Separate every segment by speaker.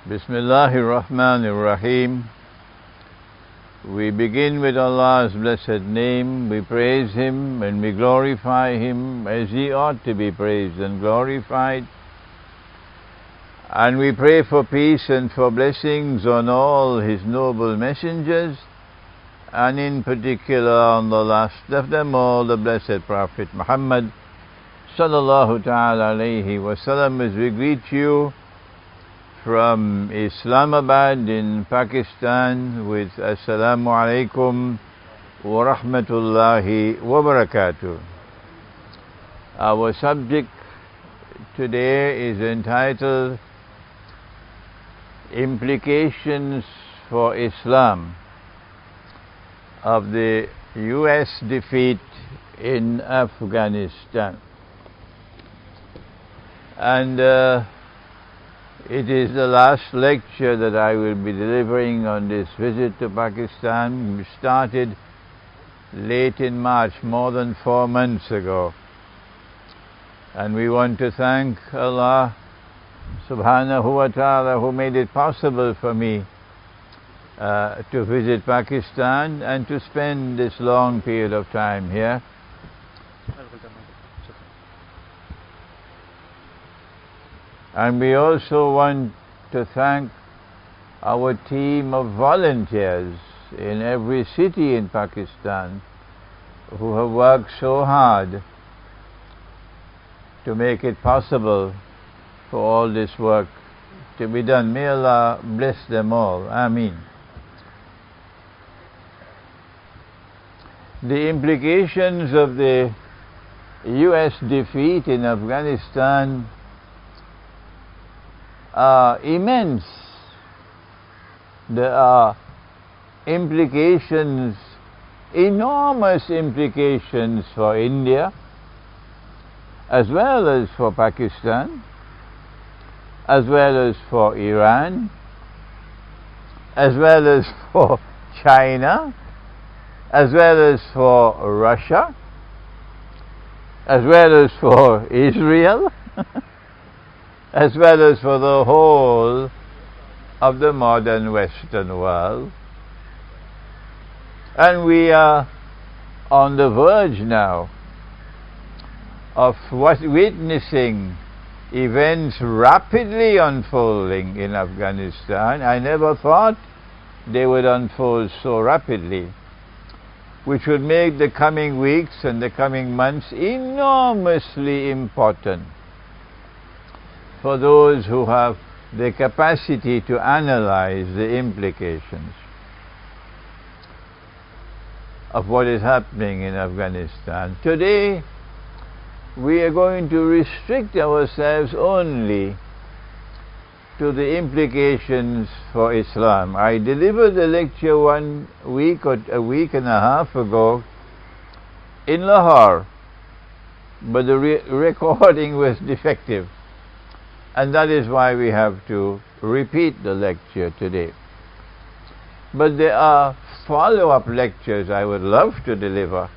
Speaker 1: Bismillahir Rahmanir Rahim. We begin with Allah's blessed name. We praise Him and we glorify Him as He ought to be praised and glorified. And we pray for peace and for blessings on all His noble messengers, and in particular on the last of them all, the blessed Prophet Muhammad sallallahu ta'ala alayhi wasallam, as we greet you from Islamabad in Pakistan with Assalamu alaikum wa rahmatullahi wa barakatuh. Our subject today is entitled Implications for Islam of the US defeat in Afghanistan. And it is the last lecture that I will be delivering on this visit to Pakistan. We started late in March, more than 4 months ago. And we want to thank Allah subhanahu wa ta'ala who made it possible for me to visit Pakistan and to spend this long period of time here. And we also want to thank our team of volunteers in every city in Pakistan who have worked so hard to make it possible for all this work to be done. May Allah bless them all. Ameen. The implications of the US defeat in Afghanistan are immense. There are implications, enormous implications for India, as well as for Pakistan, as well as for Iran, as well as for China, as well as for Russia, as well as for Israel, as well as for the whole of the modern Western world. And we are on the verge now of witnessing events rapidly unfolding in Afghanistan. I never thought they would unfold so rapidly, which would make the coming weeks and the coming months enormously important for those who have the capacity to analyze the implications of what is happening in Afghanistan. Today, we are going to restrict ourselves only to the implications for Islam. I delivered a lecture 1 week or a week and a half ago in Lahore, but the recording was defective. And that is why we have to repeat the lecture today. But there are follow-up lectures I would love to deliver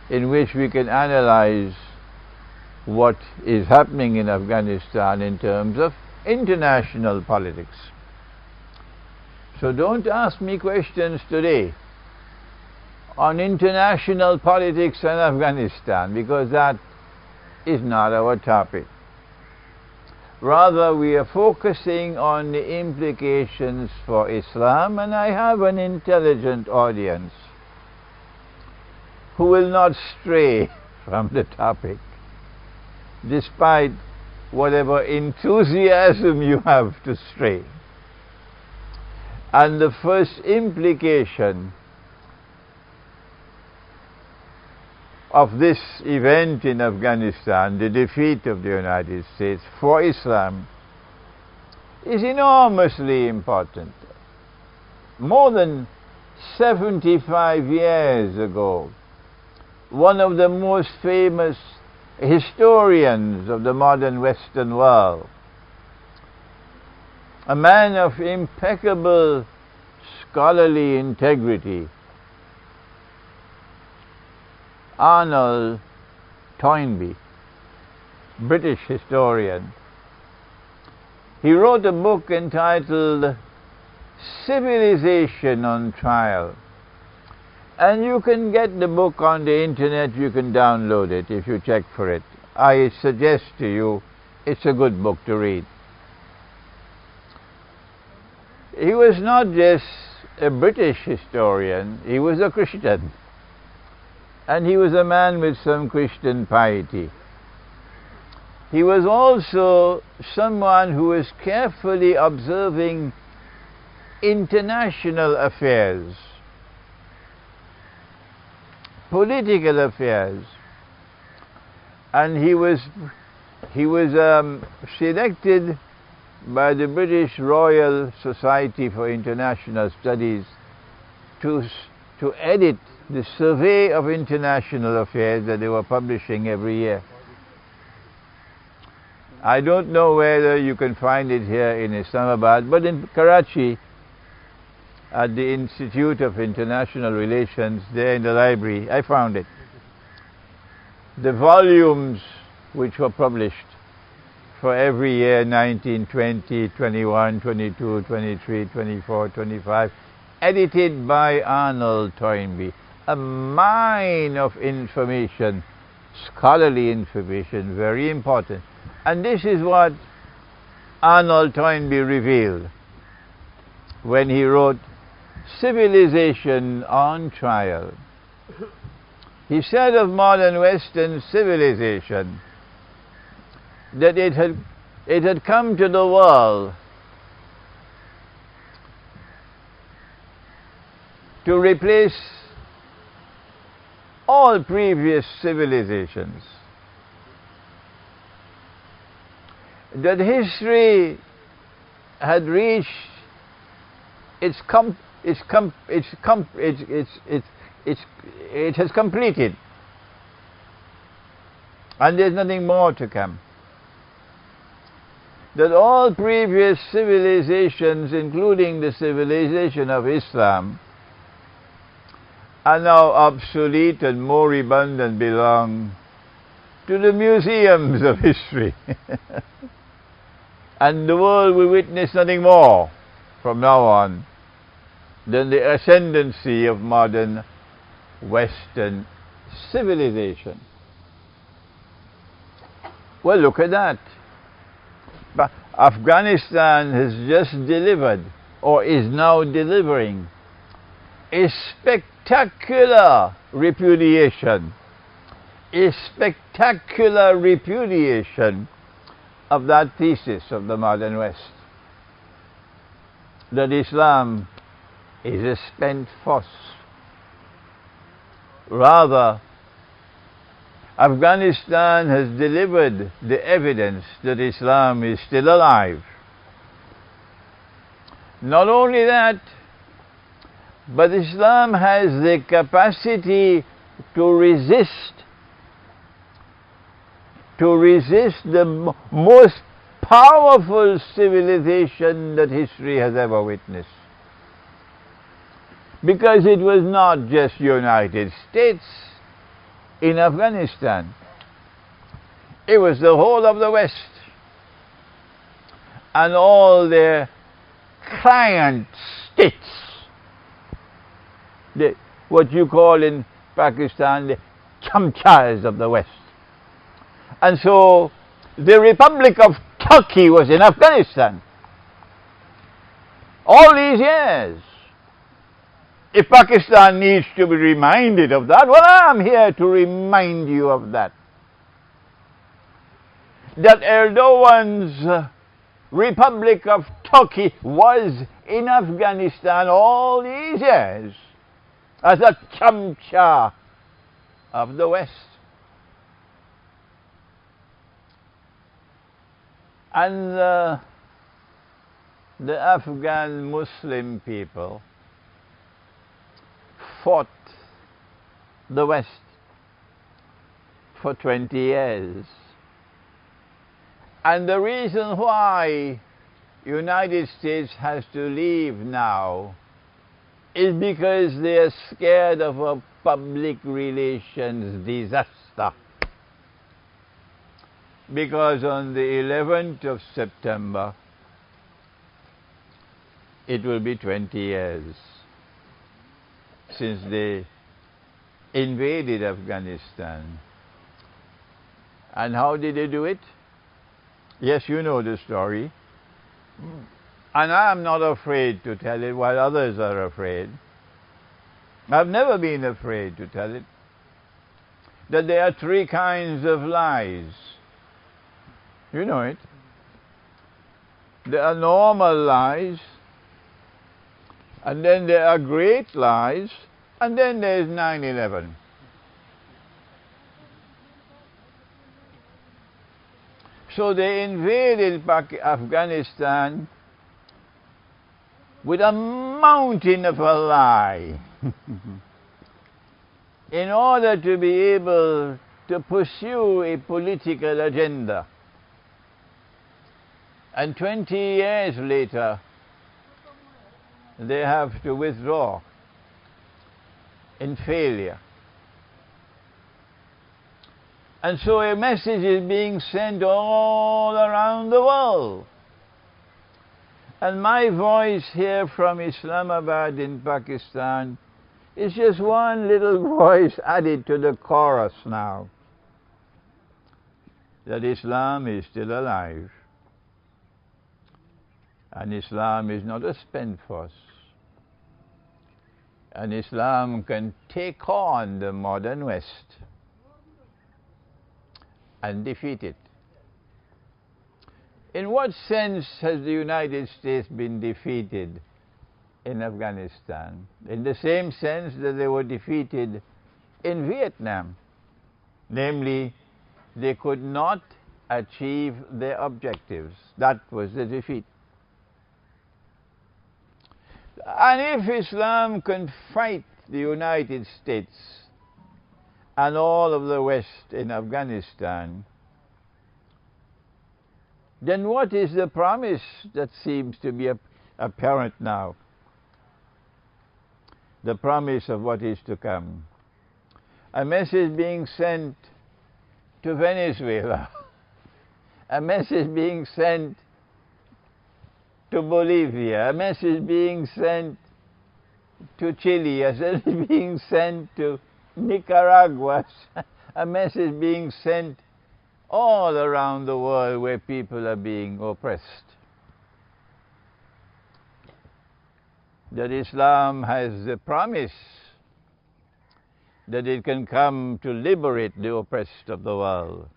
Speaker 1: in which we can analyze what is happening in Afghanistan in terms of international politics. So don't ask me questions today on international politics and Afghanistan, because that is not our topic. Rather, we are focusing on the implications for Islam, and I have an intelligent audience who will not stray from the topic, despite whatever enthusiasm you have to stray. And the first implication of this event in Afghanistan, the defeat of the United States, for Islam, is enormously important. More than 75 years ago, one of the most famous historians of the modern Western world, a man of impeccable scholarly integrity, Arnold Toynbee, British historian, He wrote a book entitled Civilization on Trial. And you can get the book on the internet, you can download it if you check for it. I suggest to you, it's a good book to read. He was not just a British historian, he was a Christian. And he was a man with some Christian piety. He was also someone who was carefully observing international affairs, political affairs, and he was selected by the British Royal Society for International Studies to edit the Survey of International Affairs that they were publishing every year. I don't know whether you can find it here in Islamabad, but in Karachi, at the Institute of International Relations, there in the library, I found it. The volumes which were published for every year, 19, 20, 21, 22, 23, 24, 25, edited by Arnold Toynbee. A mine of information, scholarly information, very important. And this is what Arnold Toynbee revealed when he wrote Civilization on Trial. He said of modern Western civilization that it had come to the world to replace all previous civilizations. That history had reached it has completed, and there's nothing more to come. That all previous civilizations, including the civilization of Islam, are now obsolete and moribund and belong to the museums of history. And the world will witness nothing more from now on than the ascendancy of modern Western civilization. Well, look at that. But Afghanistan has just delivered, or is now delivering, a spectacular repudiation of that thesis of the modern West, that Islam is a spent force. Rather, Afghanistan has delivered the evidence that Islam is still alive. Not only that, but Islam has the capacity to resist the most powerful civilization that history has ever witnessed. Because it was not just United States in Afghanistan. It was the whole of the West and all their client states, what you call in Pakistan the chamchas of the West. And so the Republic of Turkey was in Afghanistan all these years. If Pakistan needs to be reminded of that, well, I'm here to remind you of that. That Erdogan's Republic of Turkey was in Afghanistan all these years as a chamcha of the West. And the Afghan Muslim people fought the West for 20 years. And the reason why United States has to leave now is because they are scared of a public relations disaster. Because on the 11th of September, it will be 20 years since they invaded Afghanistan. And how did they do it? Yes, you know the story. And I am not afraid to tell it while others are afraid. I've never been afraid to tell it. That there are three kinds of lies. You know it. There are normal lies, and then there are great lies, and then there is 9/11. So they invaded Afghanistan with a mountain of a lie in order to be able to pursue a political agenda. And 20 years later, they have to withdraw in failure. And so a message is being sent all around the world. And my voice here from Islamabad in Pakistan is just one little voice added to the chorus now. That Islam is still alive. And Islam is not a spent force. And Islam can take on the modern West and defeat it. In what sense has the United States been defeated in Afghanistan? In the same sense that they were defeated in Vietnam. Namely, they could not achieve their objectives. That was the defeat. And if Islam can fight the United States and all of the West in Afghanistan, then what is the promise that seems to be apparent now? The promise of what is to come. A message being sent to Venezuela, a message being sent to Bolivia, a message being sent to Chile, a message being sent to Nicaragua, a message being sent all around the world where people are being oppressed. That Islam has the promise that it can come to liberate the oppressed of the world.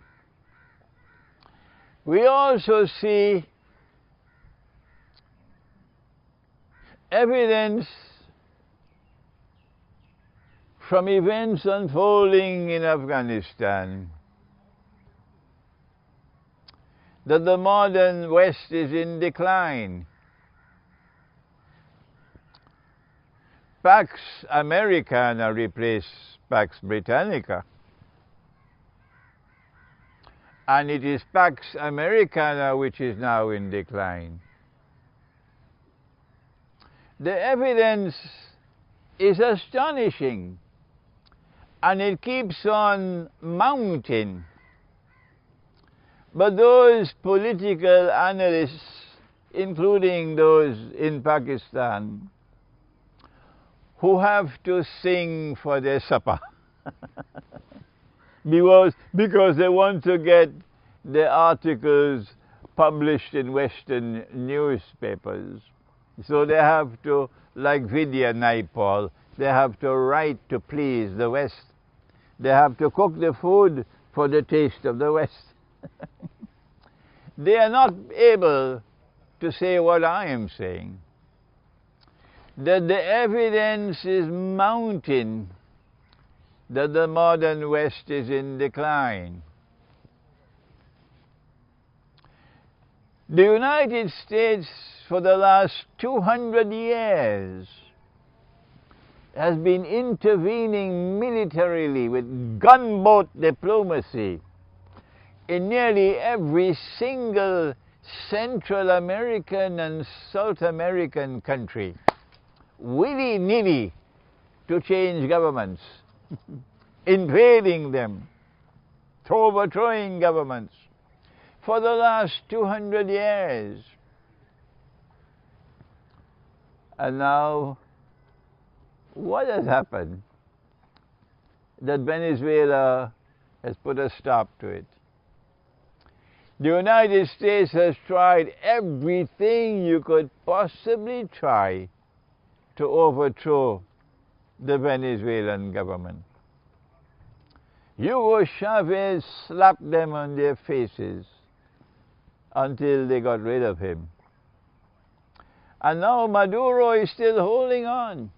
Speaker 1: We also see evidence from events unfolding in Afghanistan that the modern West is in decline. Pax Americana replaced Pax Britannica. And it is Pax Americana which is now in decline. The evidence is astonishing, and it keeps on mounting. But those political analysts, including those in Pakistan, who have to sing for their supper because they want to get the articles published in Western newspapers. So they have to, like Vidya Naipaul, they have to write to please the West. They have to cook the food for the taste of the West. They are not able to say what I am saying. That the evidence is mounting that the modern West is in decline. The United States, for the last 200 years, has been intervening militarily with gunboat diplomacy in nearly every single Central American and South American country, willy-nilly to change governments, invading them, overthrowing governments for the last 200 years. And now, what has happened? That Venezuela has put a stop to it. The United States has tried everything you could possibly try to overthrow the Venezuelan government. Hugo Chavez slapped them on their faces until they got rid of him. And now Maduro is still holding on.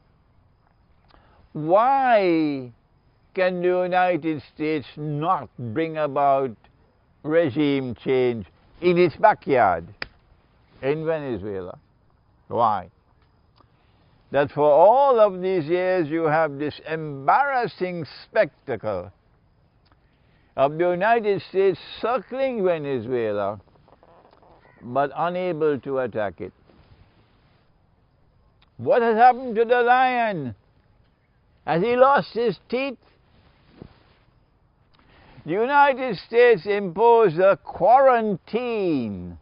Speaker 1: Why can the United States not bring about regime change in its backyard in Venezuela? Why? That for all of these years you have this embarrassing spectacle of the United States circling Venezuela but unable to attack it. What has happened to the lion? Has he lost his teeth? The United States imposed a quarantine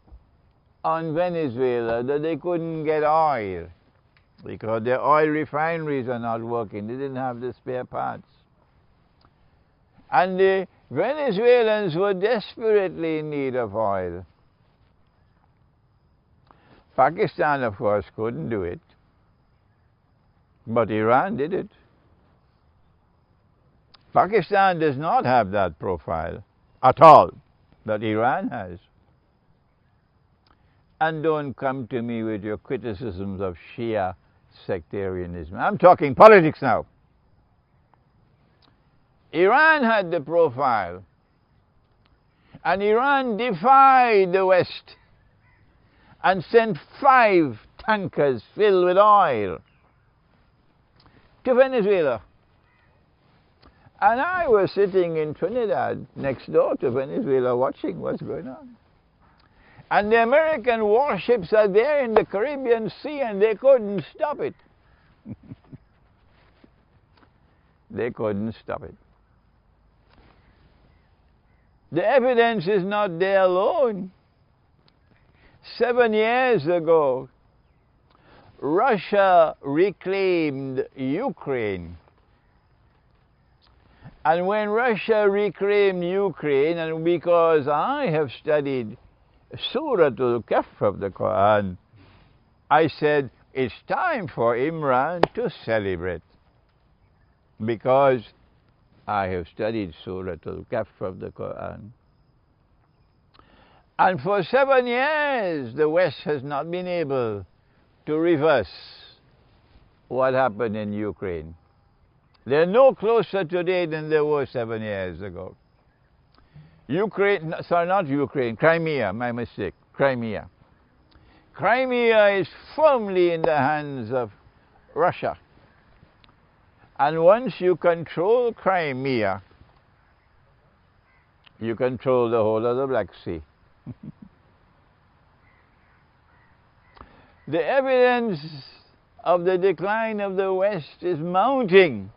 Speaker 1: on Venezuela that they couldn't get oil because their oil refineries are not working. They didn't have the spare parts. And the Venezuelans were desperately in need of oil. Pakistan, of course, couldn't do it. But Iran did it. Pakistan does not have that profile at all that Iran has. And don't come to me with your criticisms of Shia sectarianism. I'm talking politics now. Iran had the profile. And Iran defied the West and sent 5 tankers filled with oil to Venezuela. And I was sitting in Trinidad next door to Venezuela watching what's going on. And the American warships are there in the Caribbean Sea and they couldn't stop it. They couldn't stop it. The evidence is not there alone. 7 years ago, Russia reclaimed Ukraine. And when Russia reclaimed Ukraine, and because I have studied Surah Al-Kahf of the Quran, I said, it's time for Imran to celebrate. Because I have studied Surah Al-Kahf of the Quran. And for 7 years, the West has not been able to reverse what happened in Ukraine. They're no closer today than they were 7 years ago. Crimea, my mistake, Crimea. Crimea is firmly in the hands of Russia. And once you control Crimea, you control the whole of the Black Sea. The evidence of the decline of the West is mounting.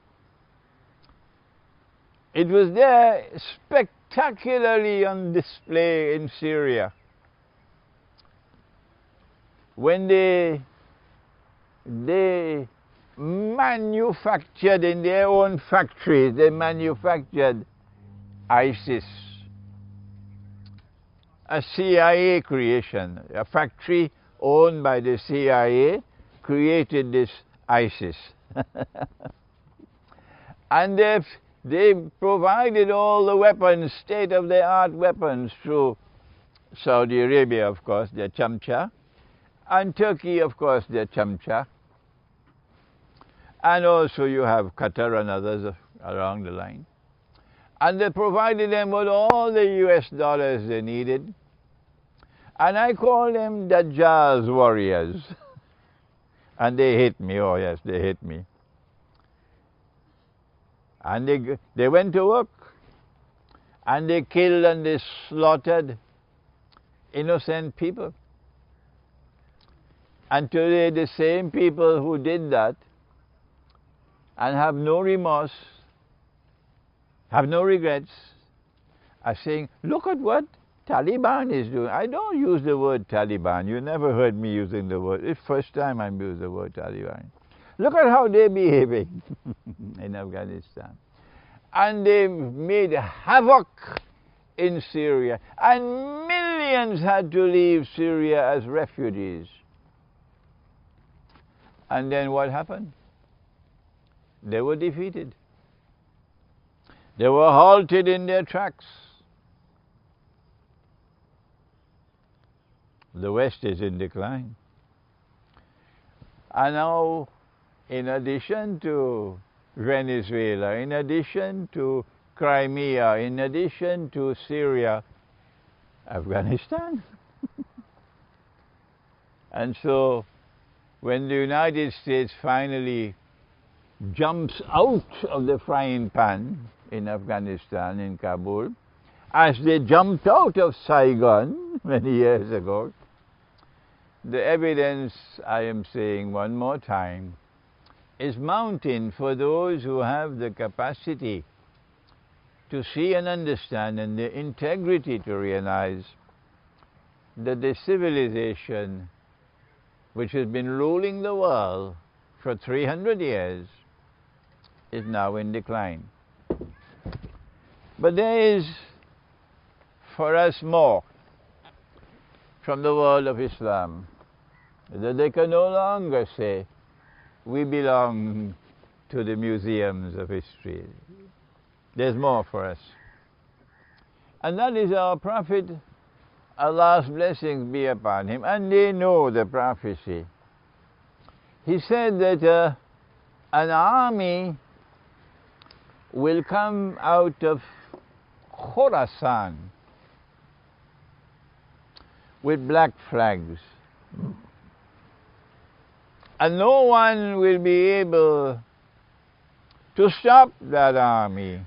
Speaker 1: It was there spectacularly on display in Syria when they manufactured in their own factories, they manufactured ISIS, a CIA creation, a factory owned by the CIA created this ISIS. And they provided all the weapons, state-of-the-art weapons, through Saudi Arabia, of course, their chamcha, and Turkey, of course, their chamcha. And also you have Qatar and others along the line. And they provided them with all the US dollars they needed. And I call them Dajjal's warriors. And they hate me, oh yes, they hate me. And they went to work. And they killed and they slaughtered innocent people. And today the same people who did that and have no remorse, have no regrets, are saying, look at what Taliban is doing. I don't use the word Taliban. You never heard me using the word. It's the first time I'm using the word Taliban. Look at how they're behaving in Afghanistan. And they've made havoc in Syria. And millions had to leave Syria as refugees. And then what happened? They were defeated. They were halted in their tracks. The West is in decline. And now, in addition to Venezuela, in addition to Crimea, in addition to Syria, Afghanistan. And so, when the United States finally jumps out of the frying pan in Afghanistan, in Kabul, as they jumped out of Saigon many years ago, the evidence, I am saying one more time, is mounting for those who have the capacity to see and understand and the integrity to realize that the civilization which has been ruling the world for 300 years is now in decline. But there is for us more from the world of Islam, that they can no longer say we belong to the museums of history. There's more for us. And that is our Prophet, Allah's blessings be upon him, and they know the prophecy. He said that an army will come out of Khorasan with black flags. And no one will be able to stop that army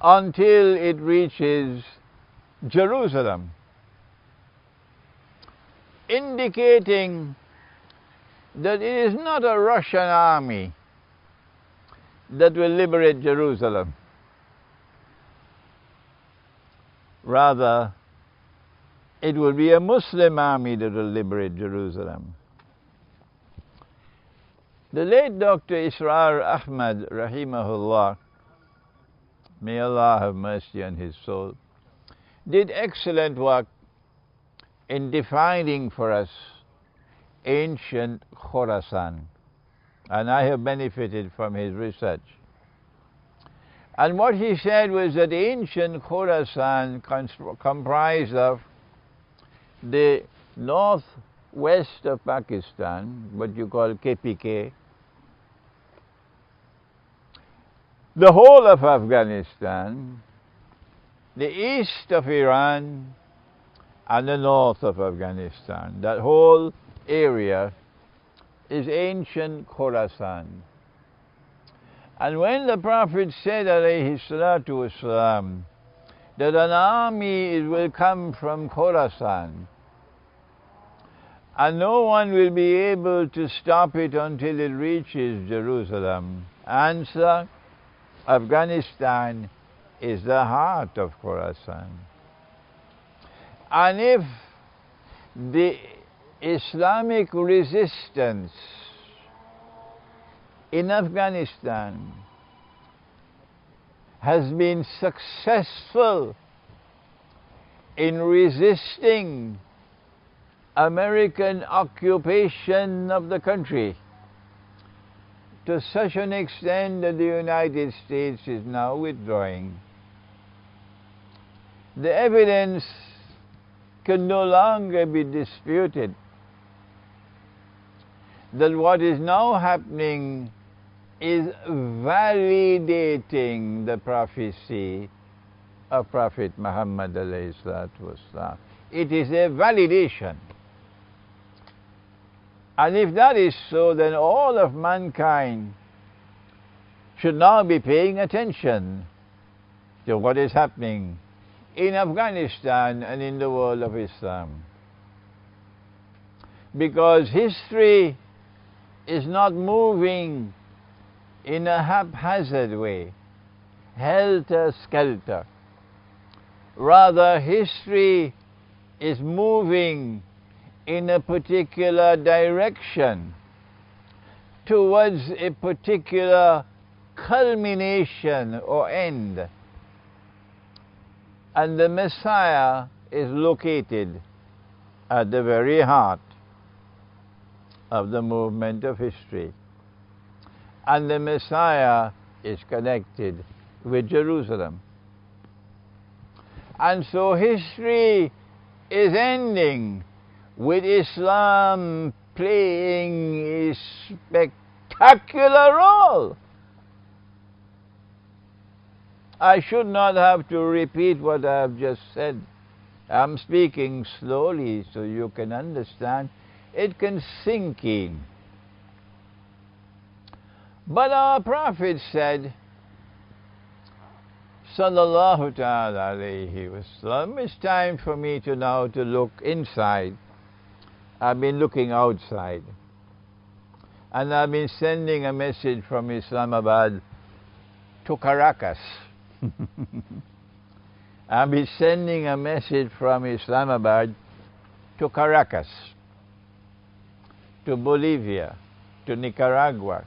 Speaker 1: until it reaches Jerusalem, indicating that it is not a Russian army that will liberate Jerusalem. Rather, it will be a Muslim army that will liberate Jerusalem. The late Dr. Israr Ahmad, rahimahullah, may Allah have mercy on his soul, did excellent work in defining for us ancient Khorasan, and I have benefited from his research. And what he said was that ancient Khorasan comprised of the northwest of Pakistan, what you call KPK, the whole of Afghanistan, the east of Iran, and the north of Afghanistan. That whole area is ancient Khorasan. And when the Prophet said, alayhi salatu wasalam, that an army will come from Khorasan, and no one will be able to stop it until it reaches Jerusalem. Answer, Afghanistan is the heart of Khorasan. And if the Islamic resistance in Afghanistan has been successful in resisting American occupation of the country to such an extent that the United States is now withdrawing, the evidence can no longer be disputed that what is now happening is validating the prophecy of Prophet Muhammad alayhi salatu wasalam. It is a validation. And if that is so, then all of mankind should now be paying attention to what is happening in Afghanistan and in the world of Islam. Because history is not moving in a haphazard way, helter-skelter. Rather, history is moving in a particular direction towards a particular culmination or end. And the Messiah is located at the very heart of the movement of history. And the Messiah is connected with Jerusalem. And so history is ending with Islam playing a spectacular role. I should not have to repeat what I have just said. I'm speaking slowly so you can understand. It can sink in. But our Prophet said, Sallallahu ta'ala alayhi wasallam, it's time for me now to look inside. I've been looking outside. And I've been sending a message from Islamabad to Caracas. I'll be sending a message from Islamabad to Caracas, to Bolivia, to Nicaragua,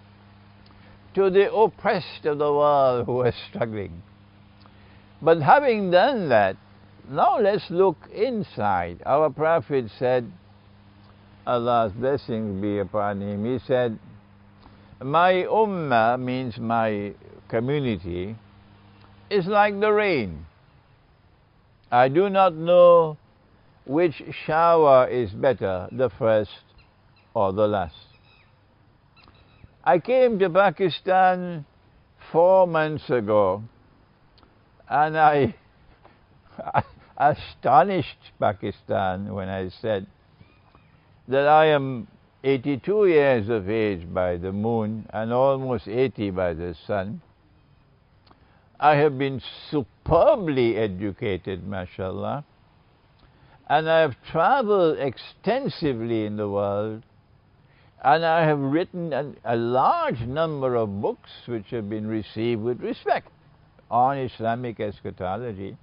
Speaker 1: to the oppressed of the world who are struggling. But having done that, now let's look inside. Our Prophet said, Allah's blessings be upon him, he said, my ummah, means my community, is like the rain. I do not know which shower is better, the first or the last. I came to Pakistan 4 months ago, and I astonished Pakistan when I said that I am 82 years of age by the moon and almost 80 by the sun. I have been superbly educated, mashallah, and I have traveled extensively in the world, and I have written a large number of books which have been received with respect on Islamic eschatology.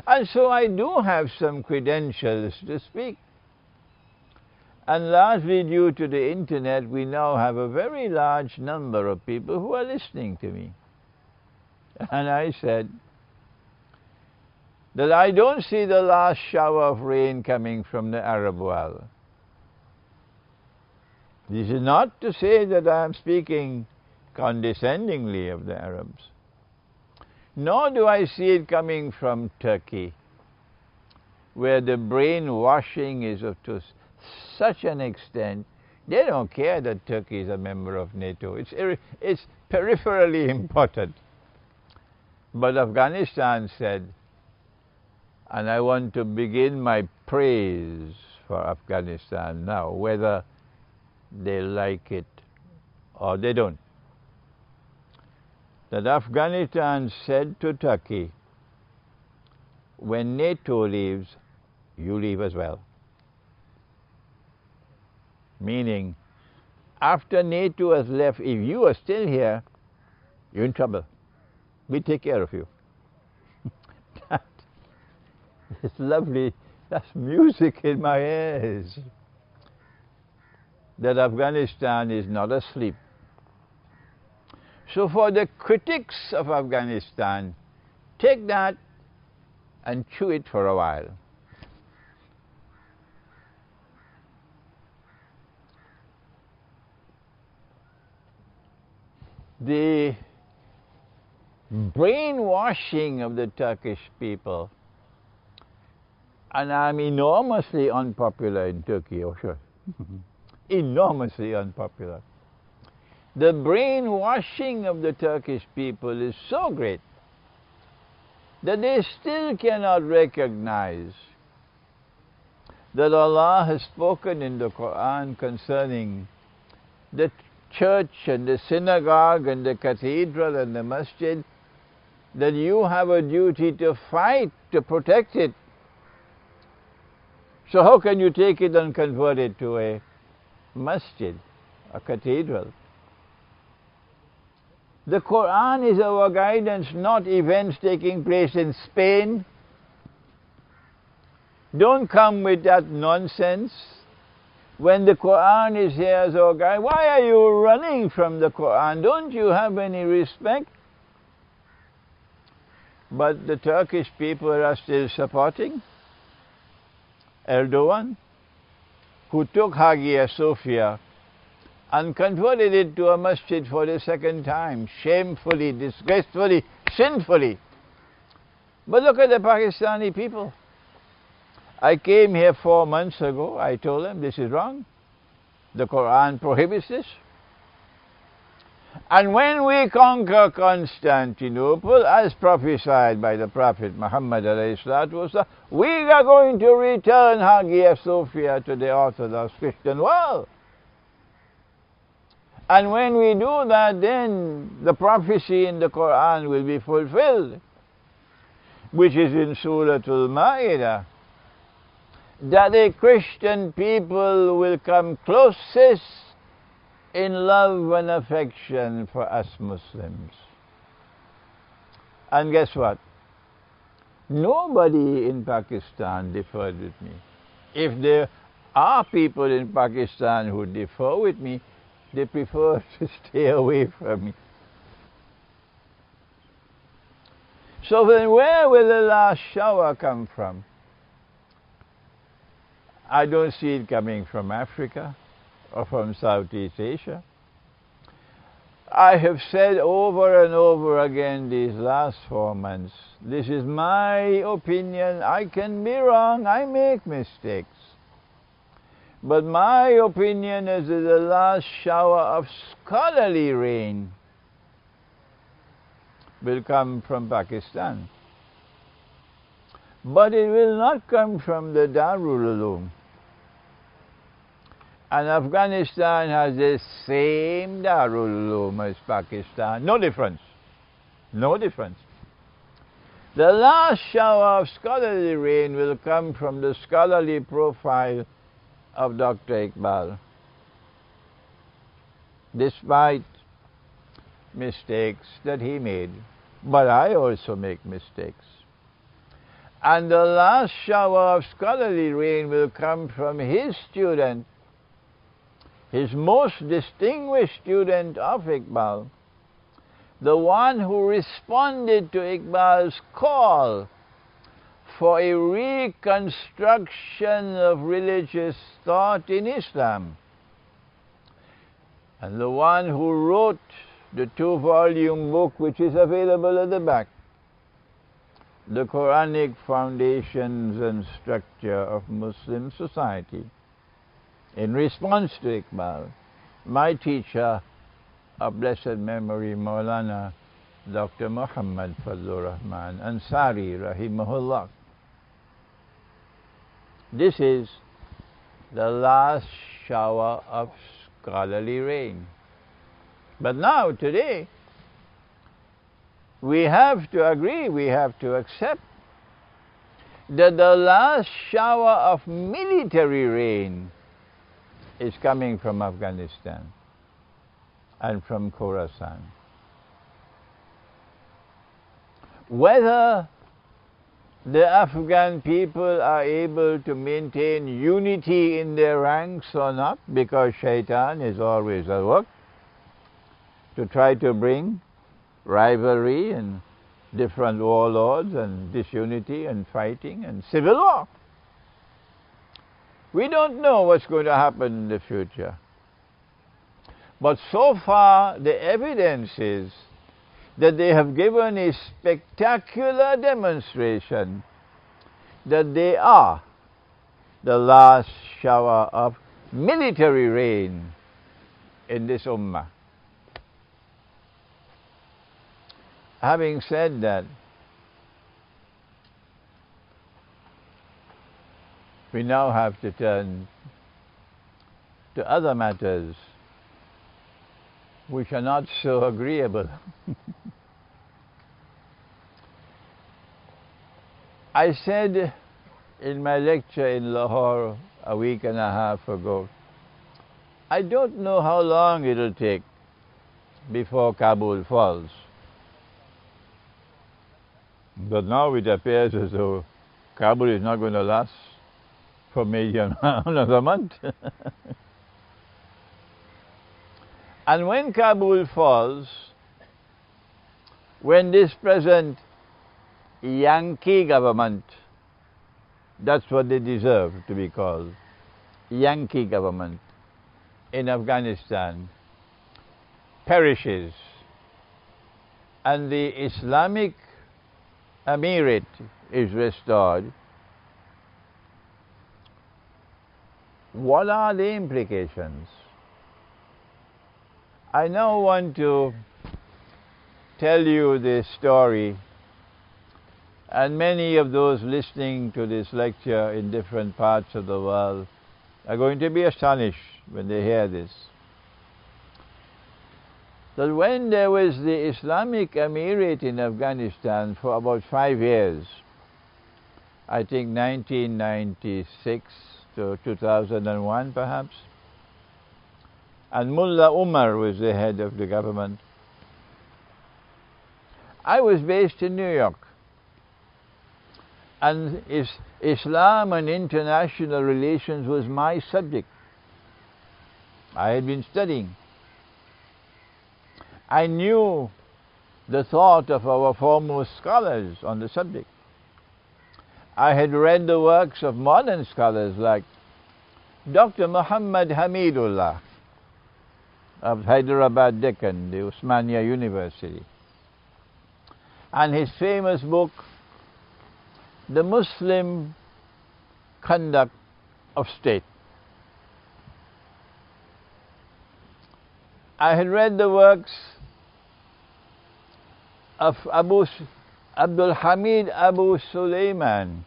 Speaker 1: And so I do have some credentials to speak. And largely due to the internet, we now have a very large number of people who are listening to me. And I said that I don't see the last shower of rain coming from the Arab world. This is not to say that I am speaking condescendingly of the Arabs. Nor do I see it coming from Turkey, where the brainwashing is to such an extent, they don't care that Turkey is a member of NATO. It's peripherally important. But Afghanistan said, and I want to begin my praise for Afghanistan now, whether they like it or they don't, that Afghanistan said to Turkey, when NATO leaves, you leave as well. Meaning, after NATO has left, if you are still here, you're in trouble. We take care of you. That is lovely. That's music in my ears. That Afghanistan is not asleep. So for the critics of Afghanistan, take that and chew it for a while. The brainwashing of the Turkish people, and I'm enormously unpopular in Turkey, oh sure, enormously unpopular. The brainwashing of the Turkish people is so great that they still cannot recognize that Allah has spoken in the Quran concerning the church and the synagogue and the cathedral and the masjid, that you have a duty to fight to protect it. So how can you take it and convert it to a masjid, a cathedral? The Quran is our guidance, not events taking place in Spain Don't come with that nonsense. When the Quran is here as our guide, why are you running from the Quran? Don't you have any respect? But the Turkish people are still supporting Erdogan, who took Hagia Sophia and converted it to a masjid for the second time, shamefully, disgracefully, sinfully. But look at the Pakistani people. I came here 4 months ago. I told them this is wrong. The Quran prohibits this. And when we conquer Constantinople, as prophesied by the Prophet Muhammad ﷺ, we are going to return Hagia Sophia to the Orthodox Christian world. And when we do that, then the prophecy in the Quran will be fulfilled, which is in Surah Al-Ma'idah, that the Christian people will come closest in love and affection for us Muslims. And guess what? Nobody in Pakistan differed with me. If there are people in Pakistan who differ with me, they prefer to stay away from me. So then where will the last shower come from? I don't see it coming from Africa or from Southeast Asia. I have said over and over again these last 4 months, this is my opinion. I can be wrong, I make mistakes. But my opinion is that the last shower of scholarly rain will come from Pakistan. But it will not come from the Darul Uloom. And Afghanistan has the same Darul Uloom as Pakistan. No difference. No difference. The last shower of scholarly rain will come from the scholarly profile of Dr. Iqbal. Despite mistakes that he made. But I also make mistakes. And the last shower of scholarly rain will come from his student, his most distinguished student of Iqbal, the one who responded to Iqbal's call for a reconstruction of religious thought in Islam, and the one who wrote the 2-volume book which is available at the back, The Quranic Foundations and Structure of Muslim Society. In response to Iqbal, my teacher of blessed memory, Maulana Dr. Muhammad Fazlur Rahman Ansari, rahimahullah. This is the last shower of scholarly rain. But now, today, we have to agree, we have to accept that the last shower of military rain is coming from Afghanistan and from Khorasan. Whether the Afghan people are able to maintain unity in their ranks or not, because Shaitan is always at work to try to bring rivalry and different warlords and disunity and fighting and civil war. We don't know what's going to happen in the future. But so far, the evidence is that they have given a spectacular demonstration that they are the last shower of military rain in this ummah. Having said that, we now have to turn to other matters which are not so agreeable. I said in my lecture in Lahore a week and a half ago, I don't know how long it'll take before Kabul falls. But now it appears as though Kabul is not going to last for maybe another month. And when Kabul falls, when this present Yankee government, that's what they deserve to be called, Yankee government in Afghanistan, perishes, and the Islamic Emirate is restored, what are the implications? I now want to tell you this story, and many of those listening to this lecture in different parts of the world are going to be astonished when they hear this. That when there was the Islamic Emirate in Afghanistan for about 5 years, I think 1996 to 2001 perhaps, and Mullah Umar was the head of the government, I was based in New York, and Islam and international relations was my subject. I had been studying. I knew the thought of our foremost scholars on the subject. I had read the works of modern scholars like Dr. Muhammad Hamidullah of Hyderabad, Deccan, the Osmania University, and his famous book, The Muslim Conduct of State. I had read the works of Abdul Hamid Abu Sulaiman,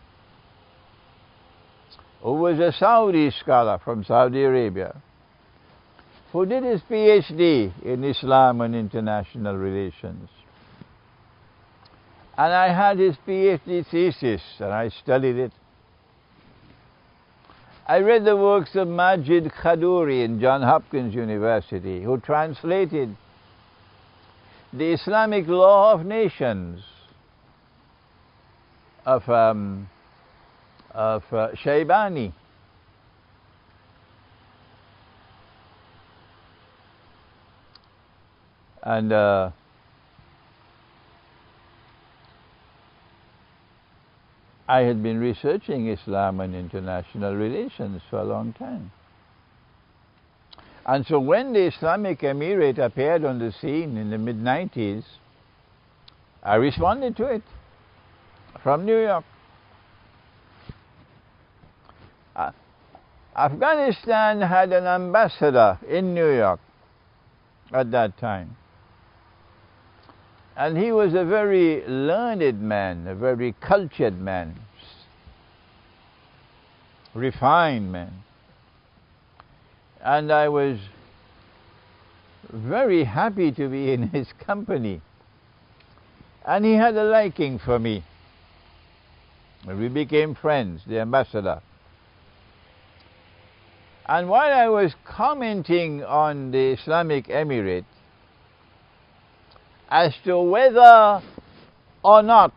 Speaker 1: who was a Saudi scholar from Saudi Arabia, who did his PhD in Islam and international relations. And I had his PhD thesis, and I studied it. I read the works of Majid Khadouri in Johns Hopkins University, who translated the Islamic Law of Nations of Shaybani. And I had been researching Islam and international relations for a long time. And so when the Islamic Emirate appeared on the scene in the mid-90s, I responded to it from New York. Afghanistan had an ambassador in New York at that time. And he was a very learned man, a very cultured man, refined man. And I was very happy to be in his company. And he had a liking for me. We became friends, the ambassador. And while I was commenting on the Islamic Emirate, as to whether or not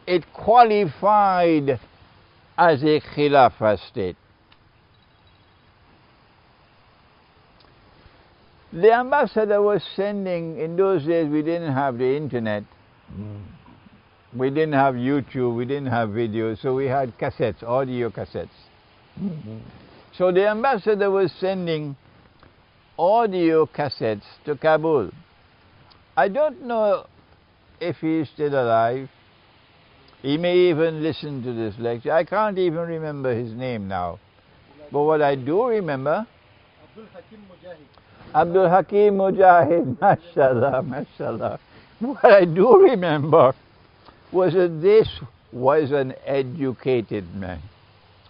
Speaker 1: it qualified as a Khilafah state, the ambassador was sending, in those days we didn't have the internet, we didn't have YouTube, we didn't have video, so we had cassettes, audio cassettes. So the ambassador was sending audio cassettes to Kabul. I don't know if he's still alive. He may even listen to this lecture. I can't even remember his name now. But what I do remember, Abdul Hakim Mujahid, mashallah, mashallah. What I do remember was that this was an educated man.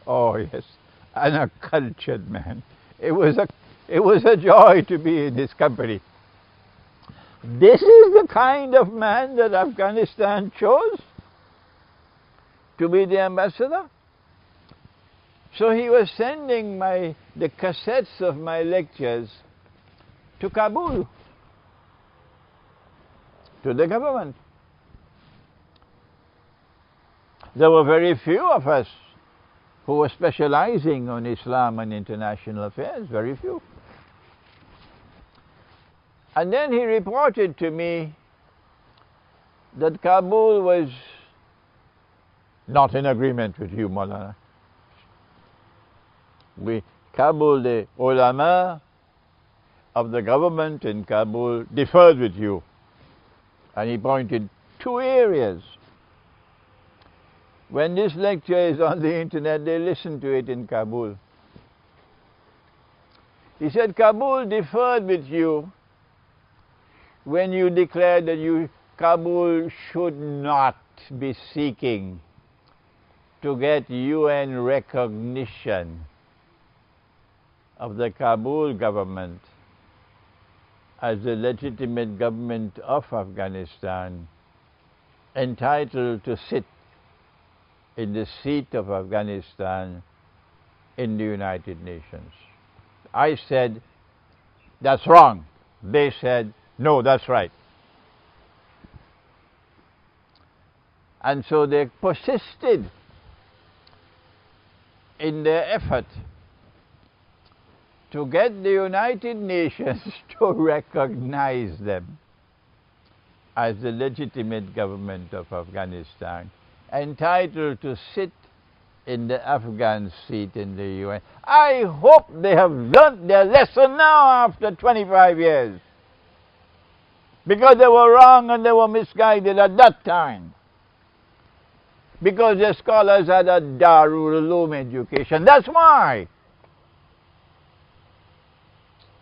Speaker 1: Oh yes, and a cultured man. It was a joy to be in his company. This is the kind of man that Afghanistan chose to be the ambassador. So he was sending the cassettes of my lectures to Kabul, to the government. There were very few of us who were specializing on Islam and international affairs, very few. And then he reported to me that Kabul was not in agreement with you, Maulana. Kabul, the ulama of the government in Kabul differed with you. And he pointed two areas. When this lecture is on the internet, they listen to it in Kabul. He said, Kabul differed with you when you declared that Kabul should not be seeking to get UN recognition of the Kabul government as the legitimate government of Afghanistan, entitled to sit in the seat of Afghanistan in the United Nations. I said, that's wrong. They said, no, that's right. And so they persisted in their effort to get the United Nations to recognize them as the legitimate government of Afghanistan, entitled to sit in the Afghan seat in the UN. I hope they have learnt their lesson now after 25 years, because they were wrong and they were misguided at that time, because the scholars had a Darul Uloom education. That's why.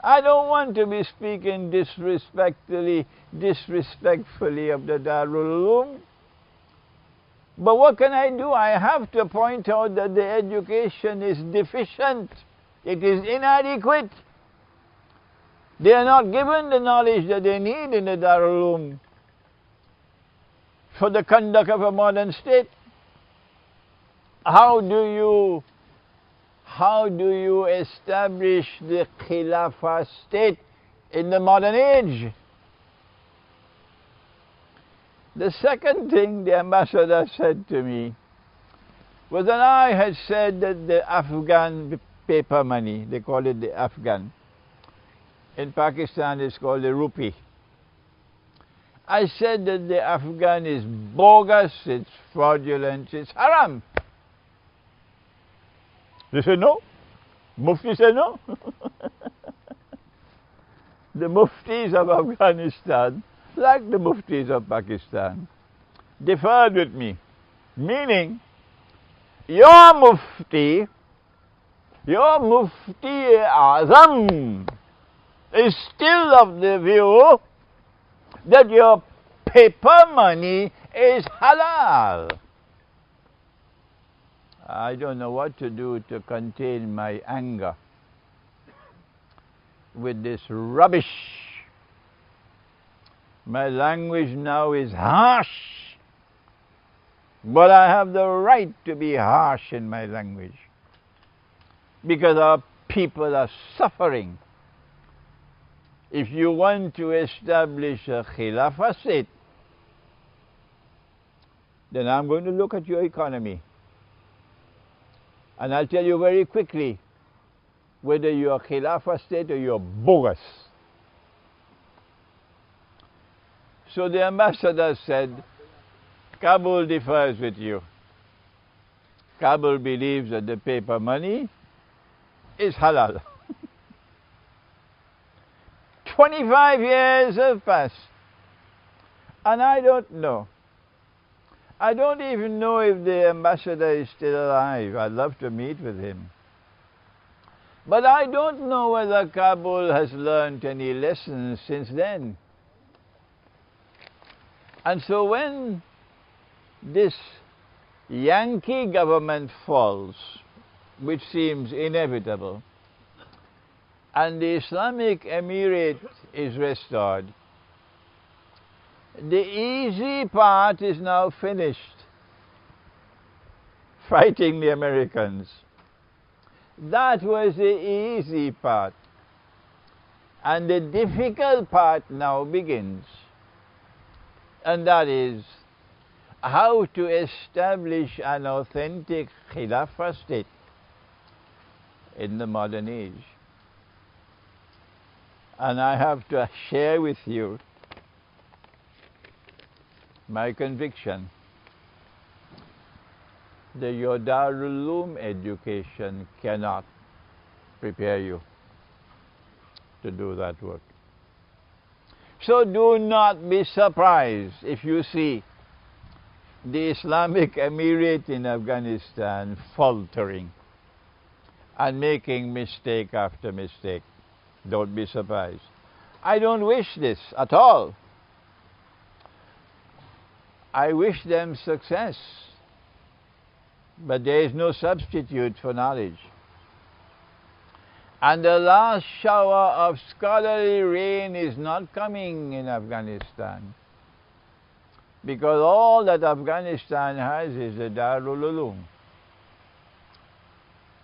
Speaker 1: I don't want to be speaking disrespectfully of the Darul Uloom. But what can I do? I have to point out that the education is deficient. It is inadequate. They are not given the knowledge that they need in the Darul Uloom for the conduct of a modern state. How do you establish the Khilafah state in the modern age? The second thing the ambassador said to me was that I had said that the Afghan paper money, they call it the Afghan, in Pakistan it's called the rupee. I said that the Afghan is bogus, it's fraudulent, it's haram. They said no. Mufti said no. The muftis of Afghanistan, like the muftis of Pakistan, differed with me. Meaning, your mufti Azam, is still of the view that your paper money is halal. I don't know what to do to contain my anger with this rubbish. My language now is harsh, but I have the right to be harsh in my language, because our people are suffering. If you want to establish a Khilafah state, then I'm going to look at your economy. And I'll tell you very quickly whether you're a Khilafah state or you're bogus. So the ambassador said, Kabul differs with you. Kabul believes that the paper money is halal. 25 years have passed, and I don't know. I don't even know if the ambassador is still alive. I'd love to meet with him. But I don't know whether Kabul has learned any lessons since then. And so when this Yankee government falls, which seems inevitable, and the Islamic Emirate is restored, the easy part is now finished, fighting the Americans. That was the easy part. And the difficult part now begins. And that is how to establish an authentic Khilafah state in the modern age. And I have to share with you my conviction that your Darul Uloom education cannot prepare you to do that work. So do not be surprised if you see the Islamic Emirate in Afghanistan faltering and making mistake after mistake. Don't be surprised. I don't wish this at all. I wish them success, but there is no substitute for knowledge. And the last shower of scholarly rain is not coming in Afghanistan, because all that Afghanistan has is the Darul Uloom.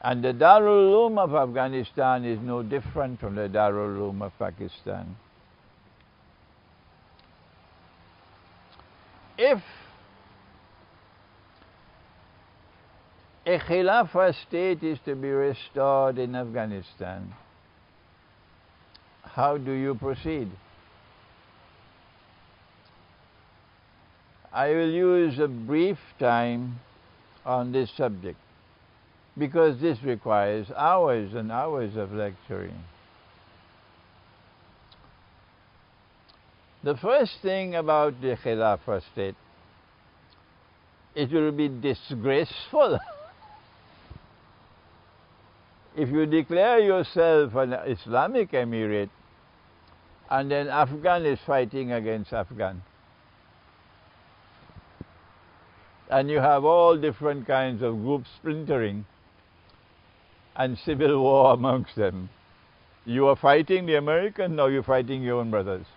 Speaker 1: And the Darul Uloom of Afghanistan is no different from the Darul Uloom of Pakistan. If a Khilafah state is to be restored in Afghanistan, how do you proceed? I will use a brief time on this subject, because this requires hours and hours of lecturing. The first thing about the Khilafah state, it will be disgraceful if you declare yourself an Islamic Emirate and then Afghan is fighting against Afghan. And you have all different kinds of groups splintering and civil war amongst them. You are fighting the Americans, now you're fighting your own brothers.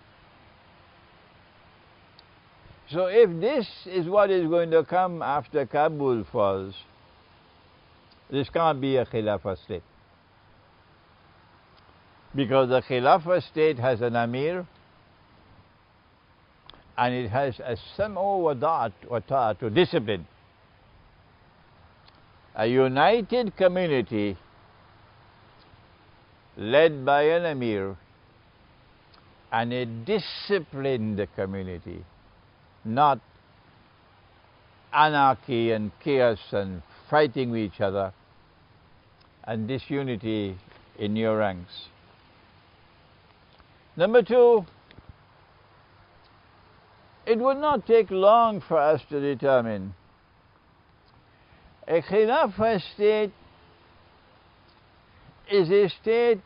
Speaker 1: So if this is what is going to come after Kabul falls, this can't be a Khilafah state. Because the Khilafah state has an Amir, and it has a sam'u wa ta'atu, discipline. A united community led by an Amir, and a disciplined community, not anarchy and chaos and fighting with each other and disunity in your ranks. Number two, it would not take long for us to determine a Khilafah state is a state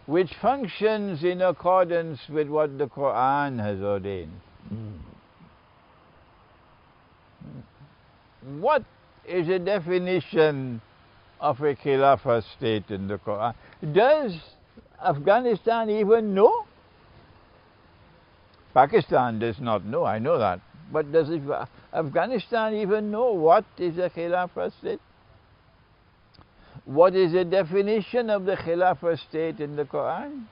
Speaker 1: which functions in accordance with what the Quran has ordained. What is the definition of a Khilafah state in the Quran? Does Afghanistan even know? Pakistan does not know, I know that. But does Afghanistan even know what is a Khilafah state? What is the definition of the Khilafah state in the Quran?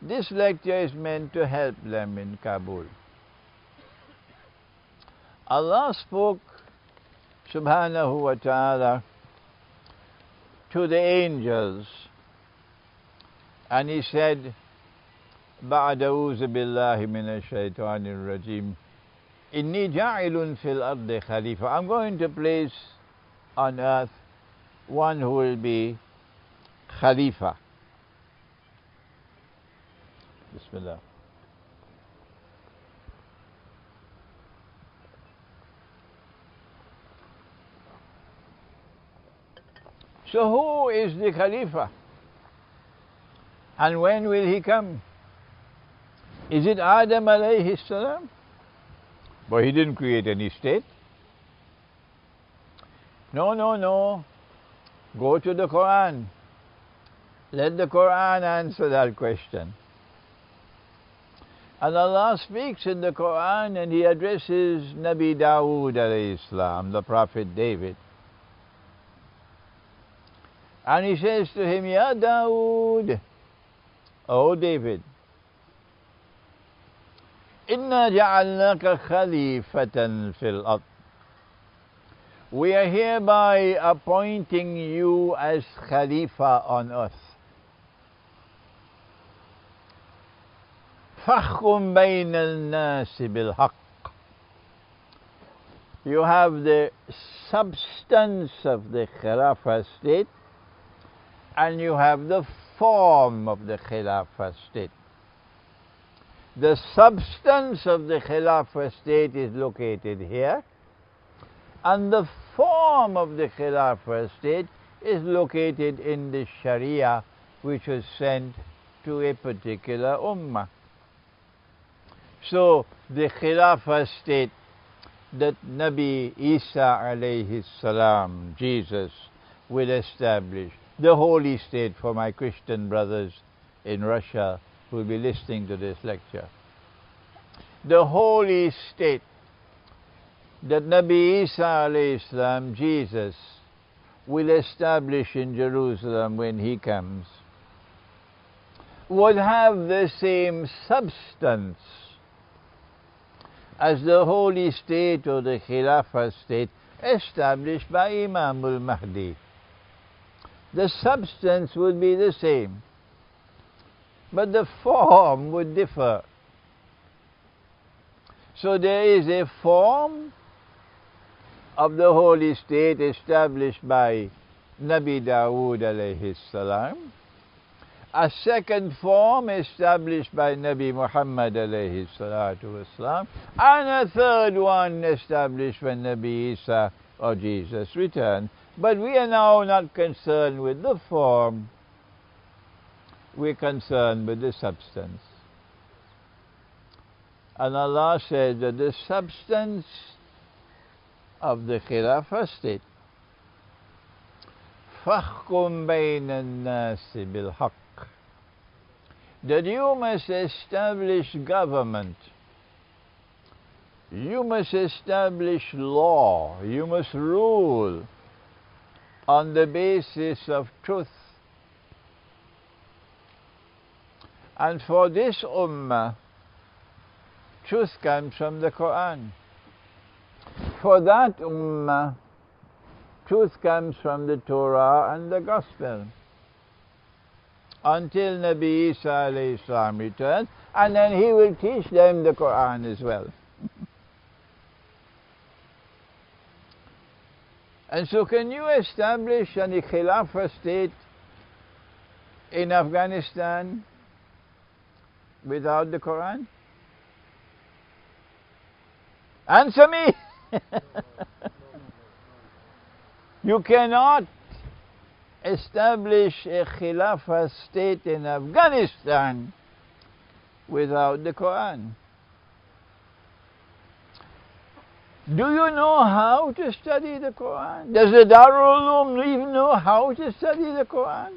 Speaker 1: This lecture is meant to help them in Kabul. Allah spoke, subhanahu wa ta'ala, to the angels, and He said, بعد أعوذ بالله من الشيطان الرجيم إني جاعل في الأرض خليفة. I'm going to place on earth one who will be Khalifa. Bismillah. So who is the Khalifa? And when will he come? Is it Adam alayhi salam? But he didn't create any state. No. Go to the Quran. Let the Quran answer that question. And Allah speaks in the Quran and He addresses Nabi Dawood alayhi salam, the Prophet David. And He says to him, Ya Dawood, O David, Inna ja'alnaka khalifatan fil ard. We are hereby appointing you as Khalifa on earth. فَحْكُمْ بَيْنَ النَّاسِ بِالْحَقِّ. You have the substance of the Khilafah state, and you have the form of the Khilafah state. The substance of the Khilafah state is located here, and the form of the Khilafah state is located in the Sharia, which was sent to a particular ummah. So the Khilafah state that Nabi Isa alayhi salam, Jesus, will establish, the holy state for my Christian brothers in Russia who will be listening to this lecture. The holy state that Nabi Isa alayhi salam, Jesus, will establish in Jerusalem when he comes, would have the same substance as the holy state or the Khilafah state established by Imam al-Mahdi. The substance would be the same, but the form would differ. So there is a form of the holy state established by Nabi Dawood alayhi salam, a second form established by Nabi Muhammad alayhi salatu wasalam, and a third one established when Nabi Isa or Jesus returned. But we are now not concerned with the form, we're concerned with the substance. And Allah says that the substance of the Khilafah state, فَحْكُمْ بَيْنَ النَّاسِ بِالْحَقِّ, that you must establish government, you must establish law, you must rule on the basis of truth. And for this ummah, truth comes from the Quran. For that ummah, truth comes from the Torah and the Gospel, until Nabi Isa alayhi salam returns, and then he will teach them the Quran as well. And so can you establish a Khilafah state in Afghanistan without the Quran? Answer me! You cannot establish a Khilafah state in Afghanistan without the Quran. Do you know how to study the Quran? Does the Darul Uloom even know how to study the Quran?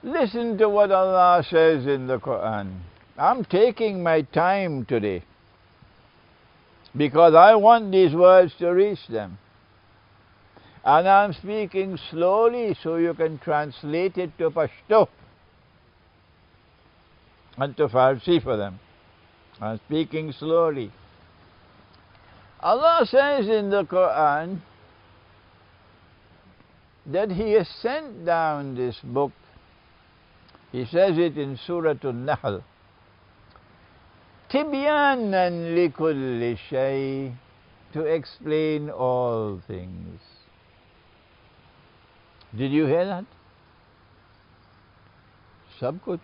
Speaker 1: Listen to what Allah says in the Quran. I'm taking my time today because I want these words to reach them. And I'm speaking slowly so you can translate it to Pashto and to Farsi for them. I'm speaking slowly. Allah says in the Quran that He has sent down this book. He says it in Surah An-Nahl, Tibyanan likulli shay, to explain all things. Did you hear that? Sab kuch,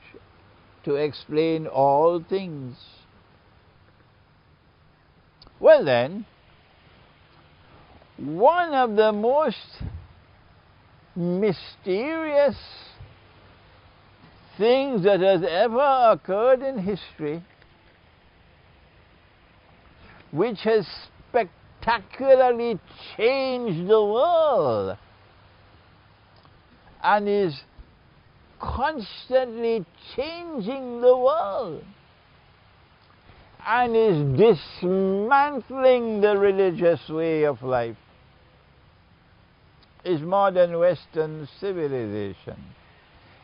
Speaker 1: to explain all things. Well then, one of the most mysterious things that has ever occurred in history, which has spectacularly changed the world and is constantly changing the world and is dismantling the religious way of life, is modern Western civilization.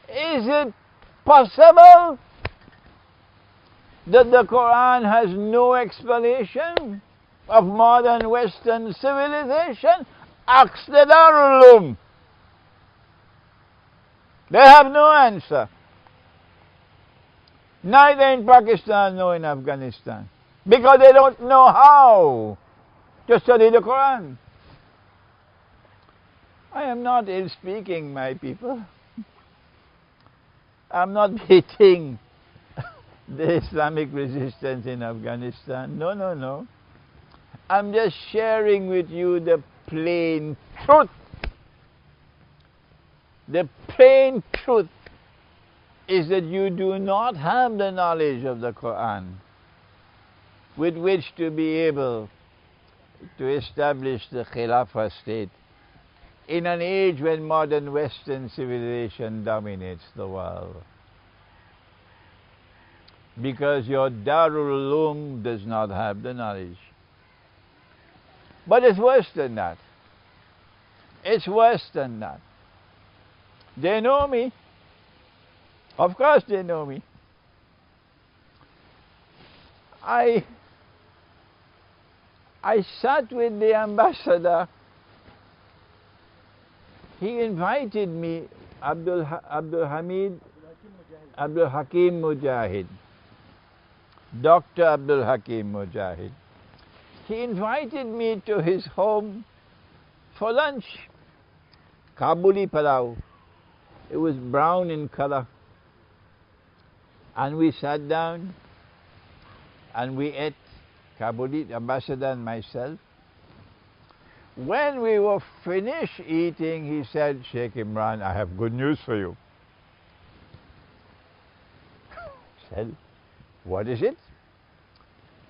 Speaker 1: Is it possible that the Quran has no explanation of modern Western civilization? Ask the Darul Uloom. They have no answer. Neither in Pakistan nor in Afghanistan. Because they don't know how to study the Quran. I am not ill speaking, my people. I'm not beating the Islamic resistance in Afghanistan. No, no, no. I'm just sharing with you the plain truth. The plain truth is that you do not have the knowledge of the Quran with which to be able to establish the Khilafah state in an age when modern Western civilization dominates the world. Because your Darul Uloom does not have the knowledge. But it's worse than that. It's worse than that. They know me. Of course they know me. I sat with the ambassador. He invited me, Abdul Hakim Mujahid, Dr. Abdul Hakim Mujahid. He invited me to his home for lunch. Kabuli palau. It was brown in color. And we sat down and we ate, Kabuli, ambassador and myself. When we were finished eating, he said, Sheikh Imran, I have good news for you. I said, what is it?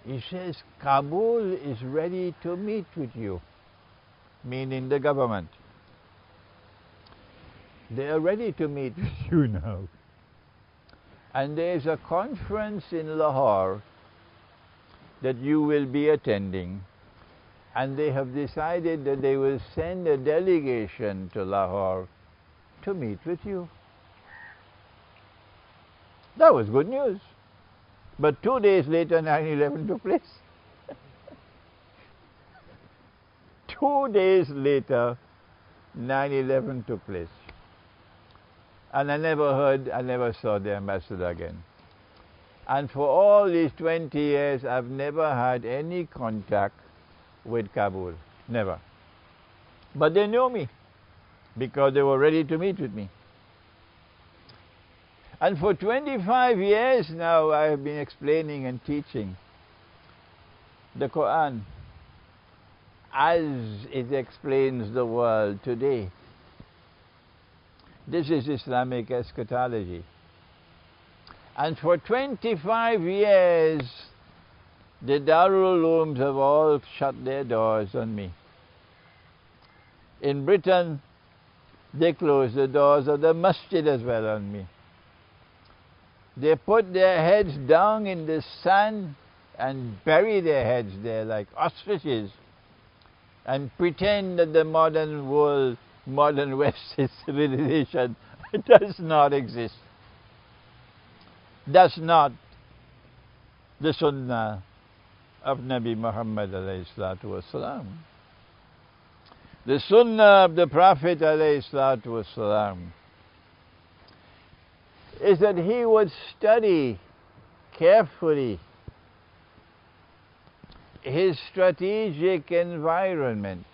Speaker 1: He says, Kabul is ready to meet with you, meaning the government. They are ready to meet with you now. And there is a conference in Lahore that you will be attending. And they have decided that they will send a delegation to Lahore to meet with you. That was good news. But 2 days later, 9/11 took place. 2 days later, 9/11 took place. And I never saw the ambassador again. And for all these 20 years, I've never had any contact with Kabul. Never. But they know me because they were ready to meet with me. And for 25 years now, I have been explaining and teaching the Quran as it explains the world today. This is Islamic eschatology. And for 25 years, the Darul Ulooms have all shut their doors on me. In Britain, they closed the doors of the masjid as well on me. They put their heads down in the sand and bury their heads there like ostriches and pretend that the modern world, modern Western civilization does not exist. That's not the Sunnah of Nabi Muhammad alayhi salatu wasalam. The Sunnah of the Prophet alayhi salatu wasalam is that he would study carefully his strategic environment.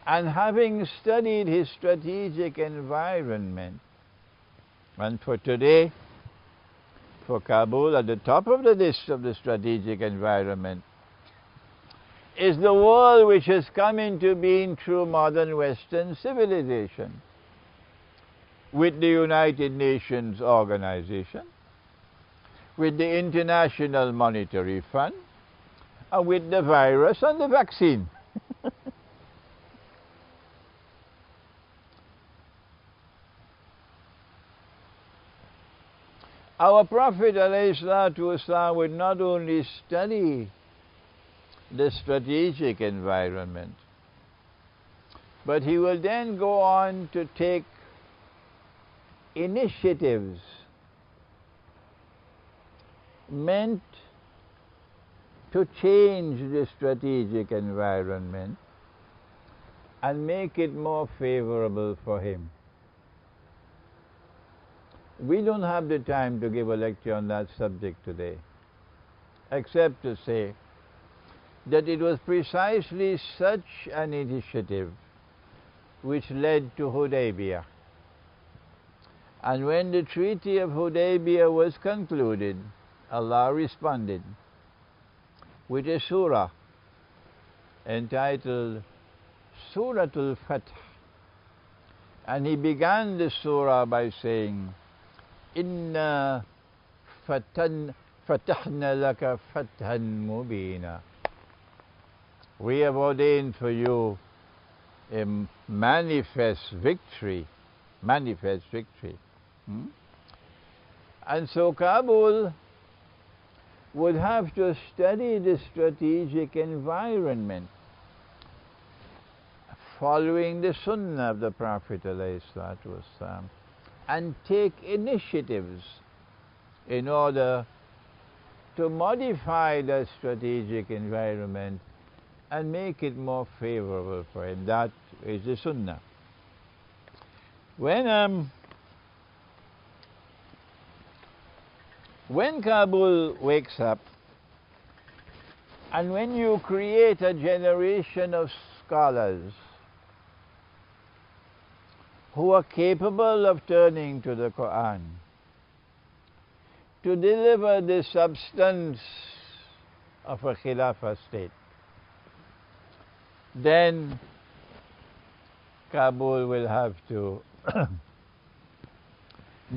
Speaker 1: And having studied his strategic environment, and for today, for Kabul, at the top of the list of the strategic environment, is the world which has come into being through modern Western civilization, with the United Nations Organization, with the International Monetary Fund, and with the virus and the vaccine. Our Prophet ﷺ would not only study the strategic environment, but he will then go on to take initiatives meant to change the strategic environment and make it more favorable for him. We don't have the time to give a lecture on that subject today, except to say that it was precisely such an initiative which led to Hudaybiyah. And when the Treaty of Hudaybiyah was concluded, Allah responded with a surah entitled Suratul Fath. And He began the surah by saying, Inna fatahna laka fathan mubina. We have ordained for you a manifest victory. Manifest victory. And so Kabul would have to study the strategic environment following the Sunnah of the Prophet ﷺ, and take initiatives in order to modify the strategic environment and make it more favorable for him. That is the Sunnah. When Kabul wakes up, and when you create a generation of scholars who are capable of turning to the Quran to deliver the substance of a Khilafah state, then Kabul will have to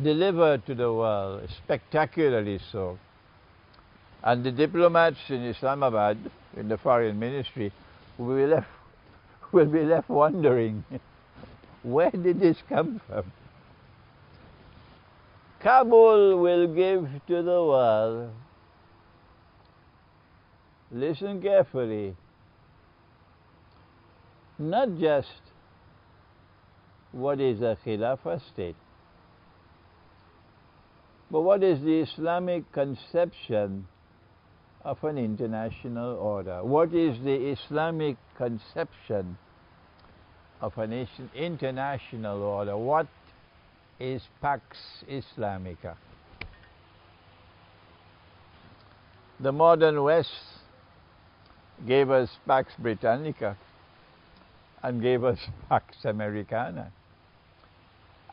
Speaker 1: deliver to the world, spectacularly so. And the diplomats in Islamabad, in the foreign ministry, will be left wondering, where did this come from? Kabul will give to the world, listen carefully, not just what is a Khilafah state, but what is the Islamic conception of an international order? What is the Islamic conception of an international order? What is Pax Islamica? The modern West gave us Pax Britannica and gave us Pax Americana.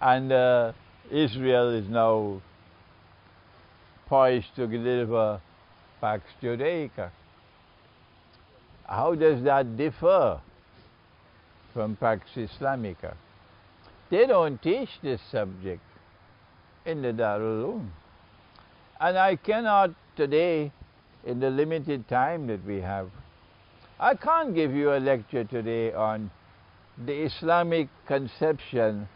Speaker 1: And Israel is now poised to deliver Pax Judaica. How does that differ from Pax Islamica? They don't teach this subject in the Darul Uloom. And I cannot today, in the limited time that we have, I can't give you a lecture today on the Islamic conception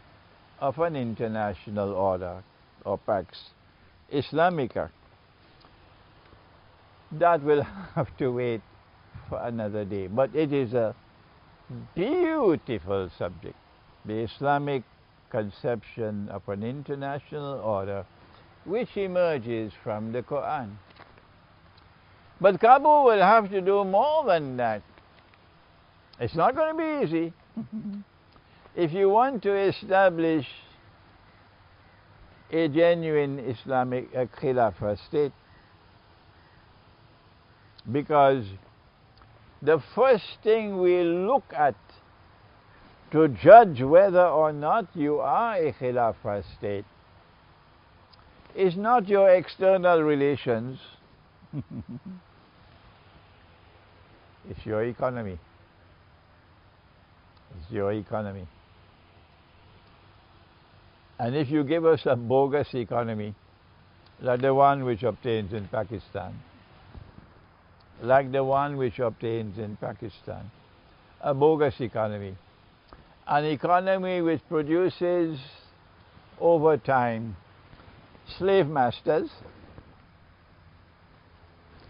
Speaker 1: of an international order, or Pax Islamica. That will have to wait for another day. But it is a beautiful subject, the Islamic conception of an international order which emerges from the Quran. But Kabul will have to do more than that. It's not going to be easy. If you want to establish a genuine Islamic Khilafah state, because the first thing we look at to judge whether or not you are a Khilafah state is not your external relations, it's your economy. It's your economy. And if you give us a bogus economy, like the one which obtains in Pakistan, a bogus economy, an economy which produces over time slave masters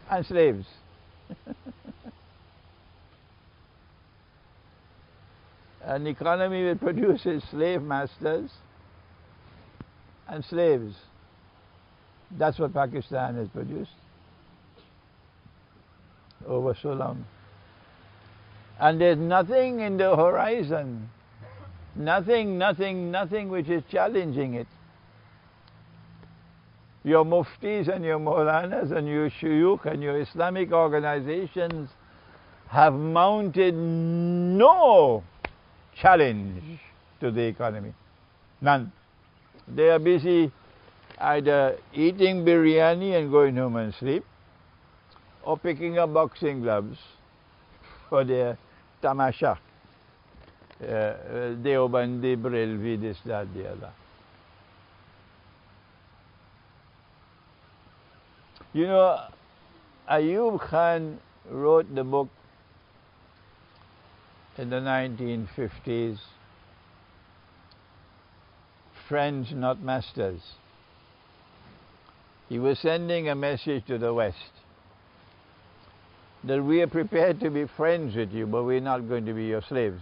Speaker 1: and slaves. An economy which produces slave masters and slaves. That's what Pakistan has produced over so long. And there's nothing in the horizon, nothing which is challenging it. Your muftis and your maulanas and your shuyukh and your Islamic organizations have mounted no challenge to the economy. None. They are busy either eating biryani and going home and sleep, or picking up boxing gloves for their tamasha. Deobandi, Brelvi, this, that, the other. You know, Ayub Khan wrote the book in the 1950s, Friends Not Masters. He was sending a message to the West that we are prepared to be friends with you, but we're not going to be your slaves.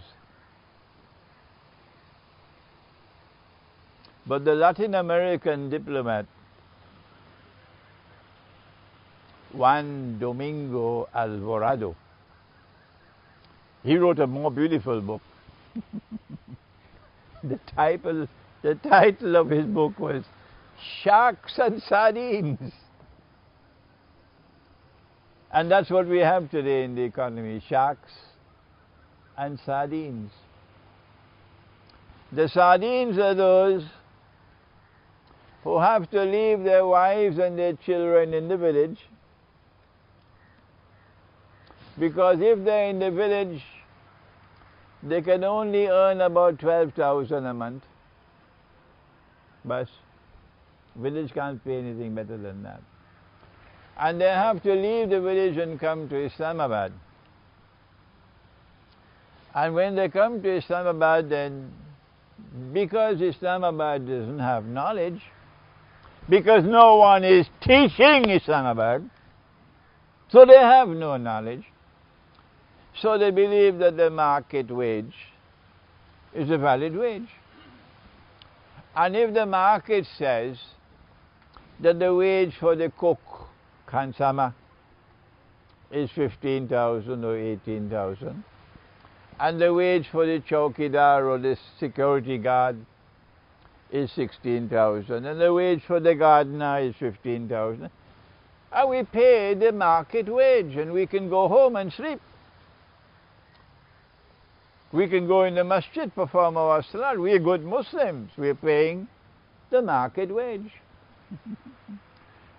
Speaker 1: But the Latin American diplomat, Juan Domingo Alvarado, he wrote a more beautiful book. The title of his book was Sharks and Sardines. And that's what we have today in the economy, sharks and sardines. The sardines are those who have to leave their wives and their children in the village, because if they're in the village, they can only earn about 12,000 a month. But village can't pay anything better than that. And they have to leave the village and come to Islamabad. And when they come to Islamabad, then because Islamabad doesn't have knowledge, because no one is teaching Islamabad, so they have no knowledge. So they believe that the market wage is a valid wage. And if the market says that the wage for the cook, Khansama, is 15,000 or 18,000, and the wage for the chowkidar or the security guard is 16,000, and the wage for the gardener is 15,000, and we pay the market wage, and we can go home and sleep. We can go in the masjid, perform our salat. We are good Muslims. We are paying the market wage.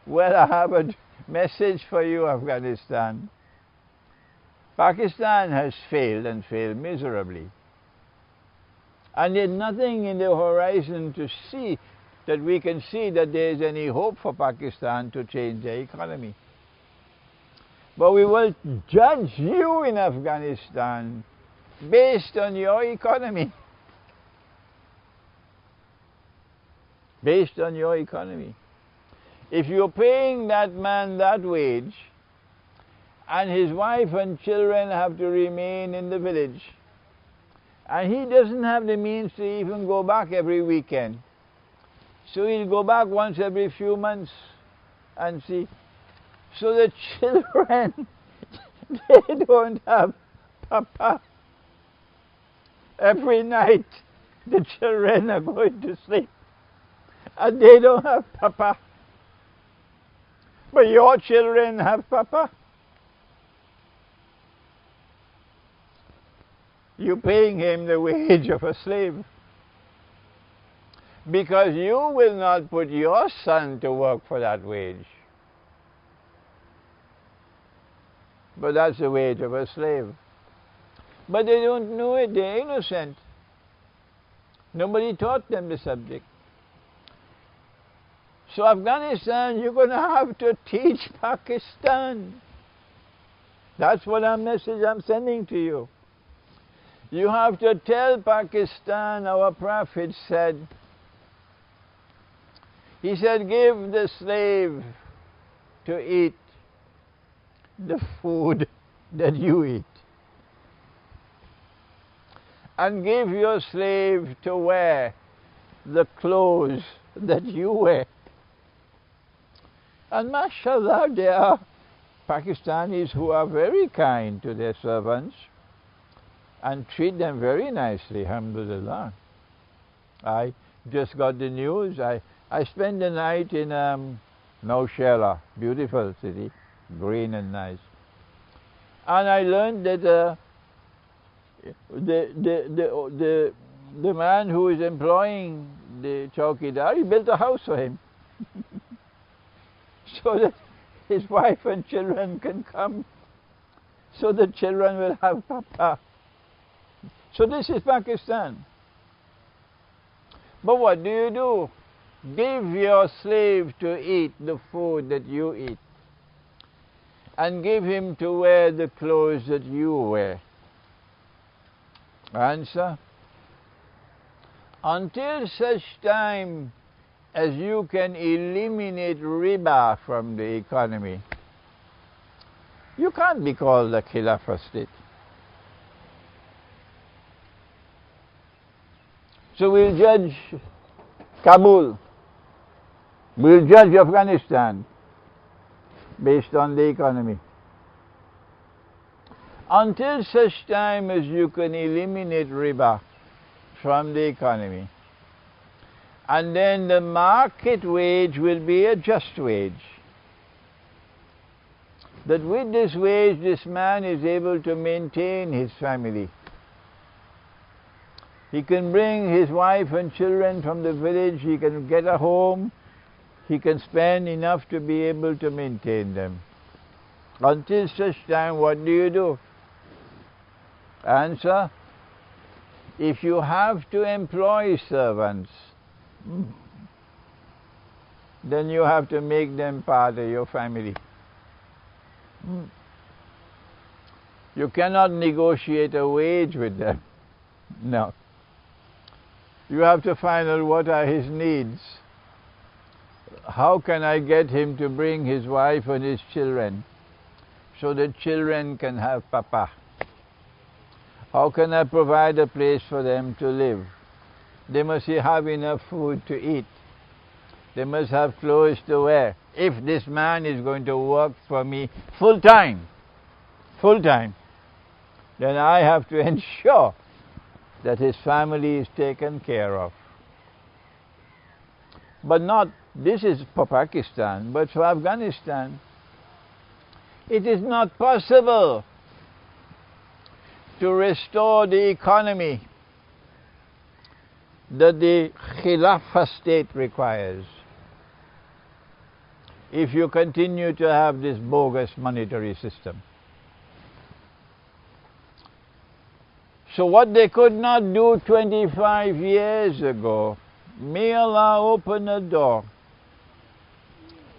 Speaker 1: Well, I have a message for you, Afghanistan. Pakistan has failed, and failed miserably. And there's nothing in the horizon to see that we can see that there is any hope for Pakistan to change their economy. But we will judge you in Afghanistan based on your economy. Based on your economy. If you're paying that man that wage, and his wife and children have to remain in the village, and he doesn't have the means to even go back every weekend, so he'll go back once every few months and see. So the children, they don't have papa. Every night the children are going to sleep and they don't have papa. But your children have papa. You're paying him the wage of a slave, because you will not put your son to work for that wage. But that's the wage of a slave. But they don't know it, they're innocent. Nobody taught them the subject. So Afghanistan, you're going to have to teach Pakistan. That's what our message I'm sending to you. You have to tell Pakistan, our Prophet said, he said, give the slave to eat the food that you eat, and give your slave to wear the clothes that you wear. And mashallah, there are Pakistanis who are very kind to their servants and treat them very nicely, alhamdulillah. I just got the news. I spent the night in Nowshera, beautiful city, green and nice. And I learned that the man who is employing the chowkidar, he built a house for him so that his wife and children can come, so the children will have papa. So this is Pakistan. But what do? Give your slave to eat the food that you eat, and give him to wear the clothes that you wear. Answer: until such time as you can eliminate riba from the economy, you can't be called a Khilafah state. So we'll judge Kabul, we'll judge Afghanistan based on the economy. Until such time as you can eliminate riba from the economy, and then the market wage will be a just wage. That with this wage, this man is able to maintain his family. He can bring his wife and children from the village, he can get a home, he can spend enough to be able to maintain them. Until such time, what do? Answer: if you have to employ servants, then you have to make them part of your family. You cannot negotiate a wage with them. No. You have to find out what are his needs. How can I get him to bring his wife and his children so the children can have papa? How can I provide a place for them to live? They must have enough food to eat. They must have clothes to wear. If this man is going to work for me full time, then I have to ensure that his family is taken care of. But not, this is for Pakistan, but for Afghanistan, it is not possible to restore the economy that the Khilafah state requires if you continue to have this bogus monetary system. So what they could not do 25 years ago, may Allah open a door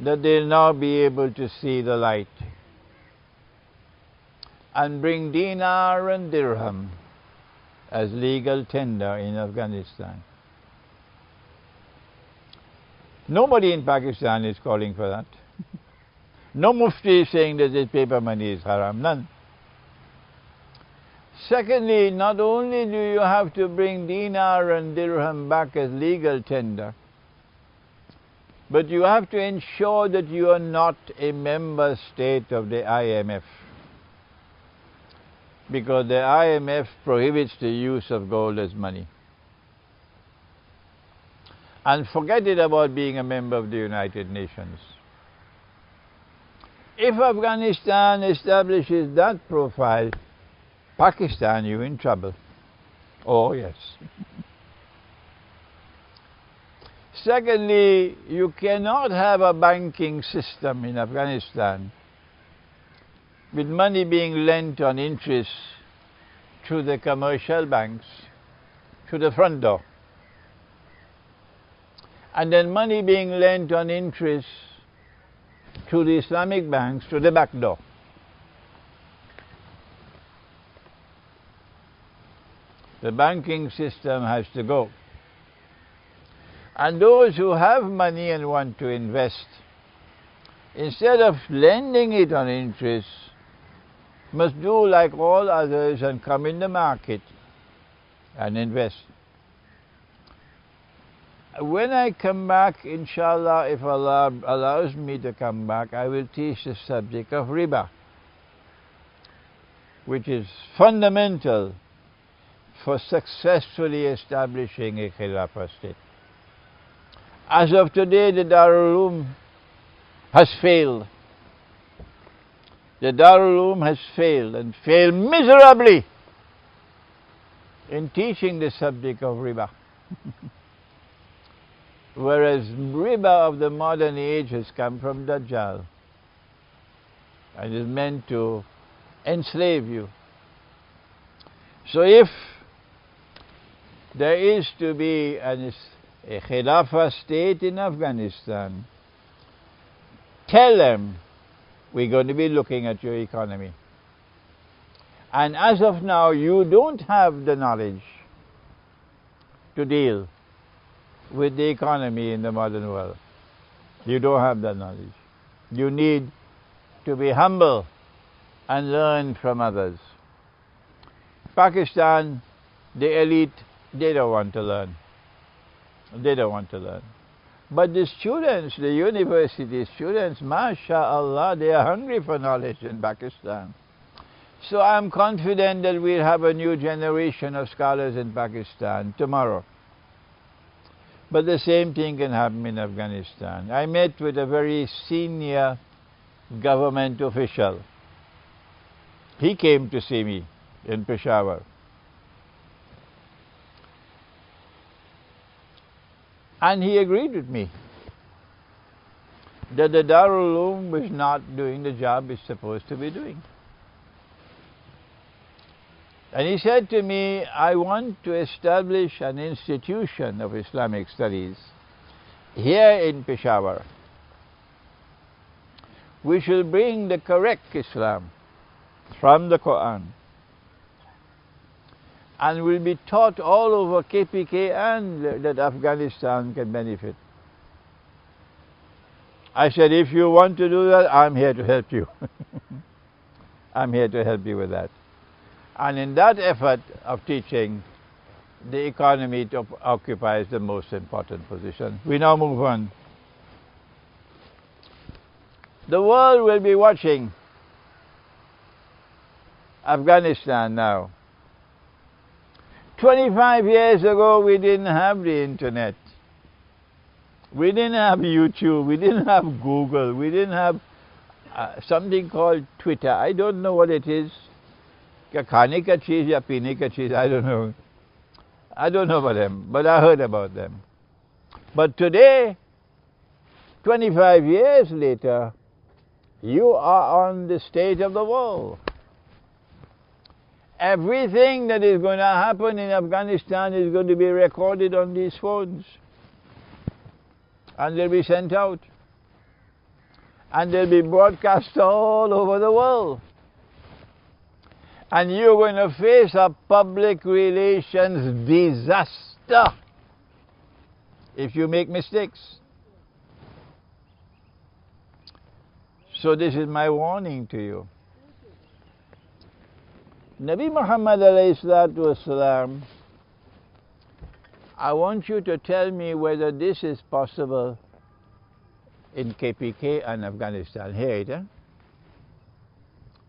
Speaker 1: that they'll now be able to see the light and bring dinar and dirham as legal tender in Afghanistan. Nobody in Pakistan is calling for that. No mufti is saying that this paper money is haram, none. Secondly, not only do you have to bring dinar and dirham back as legal tender, but you have to ensure that you are not a member state of the IMF, because the IMF prohibits the use of gold as money. And forget it about being a member of the United Nations. If Afghanistan establishes that profile, Pakistan, you're in trouble. Oh, yes. Secondly, you cannot have a banking system in Afghanistan with money being lent on interest through the commercial banks to the front door, and then money being lent on interest to the Islamic banks to the back door. The banking system has to go. And those who have money and want to invest, instead of lending it on interest, must do like all others and come in the market and invest. When I come back, inshallah, if Allah allows me to come back, I will teach the subject of riba, which is fundamental for successfully establishing a Khilafah state. As of today, the Darul Uloom has failed. The Darul Uloom has failed, and failed miserably, in teaching the subject of riba. Whereas riba of the modern age has come from Dajjal and is meant to enslave you. So if there is to be a Khilafah state in Afghanistan, tell them we're going to be looking at your economy. And as of now, you don't have the knowledge to deal with the economy in the modern world. You don't have that knowledge. You need to be humble and learn from others. Pakistan, the elite, they don't want to learn. They don't want to learn. But the students, the university students, mashallah, they are hungry for knowledge in Pakistan. So I'm confident that we'll have a new generation of scholars in Pakistan tomorrow. But the same thing can happen in Afghanistan. I met with a very senior government official. He came to see me in Peshawar. And he agreed with me that the Darul Uloom was not doing the job it's supposed to be doing. And he said to me, I want to establish an institution of Islamic studies here in Peshawar. We shall bring the correct Islam from the Quran and will be taught all over KPK and that Afghanistan can benefit. I said, if you want to do that, I'm here to help you. I'm here to help you with that. And in that effort of teaching, the economy occupies the most important position. We now move on. The world will be watching Afghanistan now. 25 years ago, we didn't have the internet. We didn't have YouTube. We didn't have Google. We didn't have something called Twitter. I don't know what it is. Khane ka cheez ya peene ka cheez, I don't know. I don't know about them, but I heard about them. But today, 25 years later, you are on the stage of the world. Everything that is going to happen in Afghanistan is going to be recorded on these phones. And they'll be sent out. And they'll be broadcast all over the world. And you're going to face a public relations disaster if you make mistakes. So this is my warning to you. Nabi Muhammad alayhi salatu wasalam, I want you to tell me whether this is possible in KPK and Afghanistan. Hear it, eh?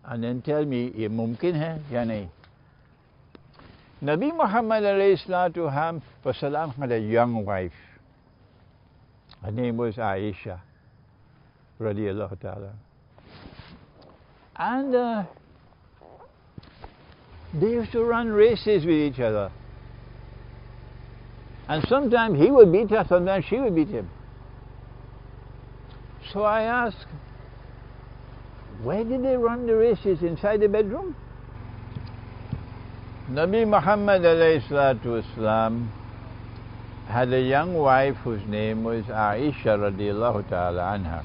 Speaker 1: And then tell me, ye mumkin hai ya nahi? Nabi Muhammad alayhi salatu wasalam had a young wife. Her name was Aisha, radiyallahu ta'ala. And they used to run races with each other. And sometimes he would beat her, sometimes she would beat him. So I asked, where did they run the races? Inside the bedroom? Nabi Muhammad alayhi salatu wasalam had a young wife whose name was Aisha radiyallahu ta'ala anha.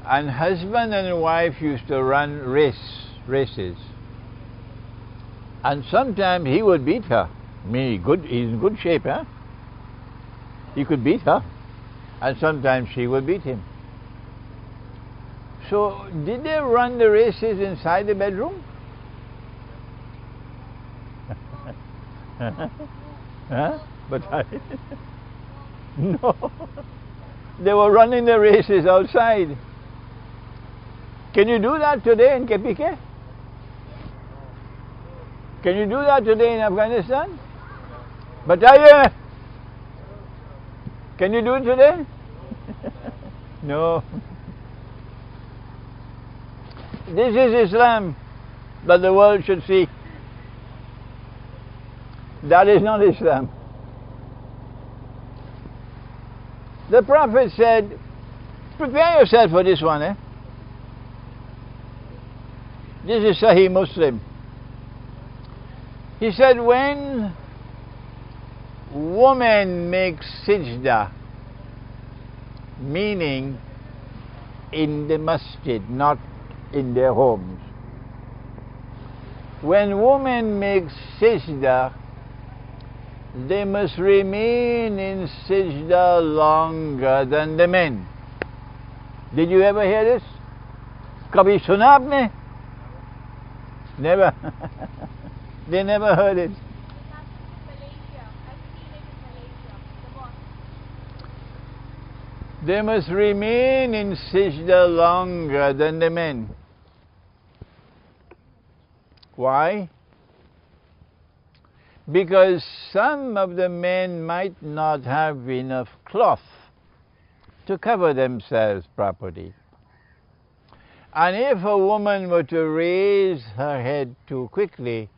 Speaker 1: And husband and wife used to run races. And sometimes he would beat her. He's in good shape, huh? He could beat her. And sometimes she would beat him. So, did they run the races inside the bedroom? Huh? But no, they were running the races outside. Can you do that today in KPK? Can you do that today in Afghanistan? But can you do it today? No. This is Islam that the world should see. That is not Islam. The Prophet said, prepare yourself for this one. This is Sahih Muslim. He said, when woman makes sajda, meaning in the masjid, not in their homes. When women make sajda, they must remain in sajda longer than the men. Did you ever hear this? Kabhi suna aapne? Never. They never heard it. They must remain in sajda longer than the men. Why? Because some of the men might not have enough cloth to cover themselves properly. And if a woman were to raise her head too quickly,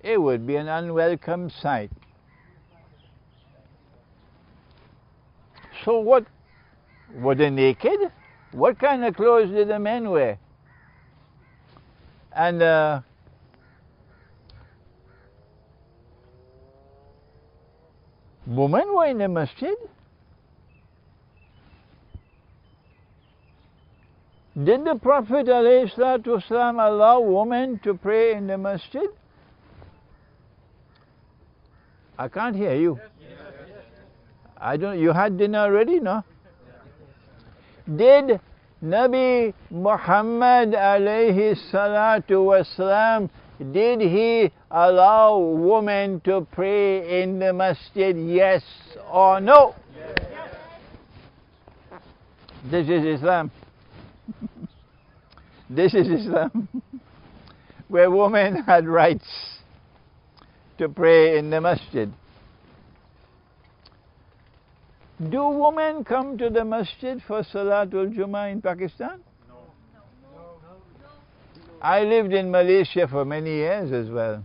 Speaker 1: it would be an unwelcome sight. So what? Were they naked? What kind of clothes did the men wear? And women were in the masjid? Did the Prophet ﷺ allow women to pray in the masjid? I can't hear you. I don't. You had dinner already, no? Did Nabi Muhammad alayhi salatu wasalam, did he allow women to pray in the masjid, yes or no? Yes. This is Islam. This is Islam, where women had rights to pray in the masjid. Do women come to the masjid for Salatul Jummah in Pakistan? No. I lived in Malaysia for many years as well.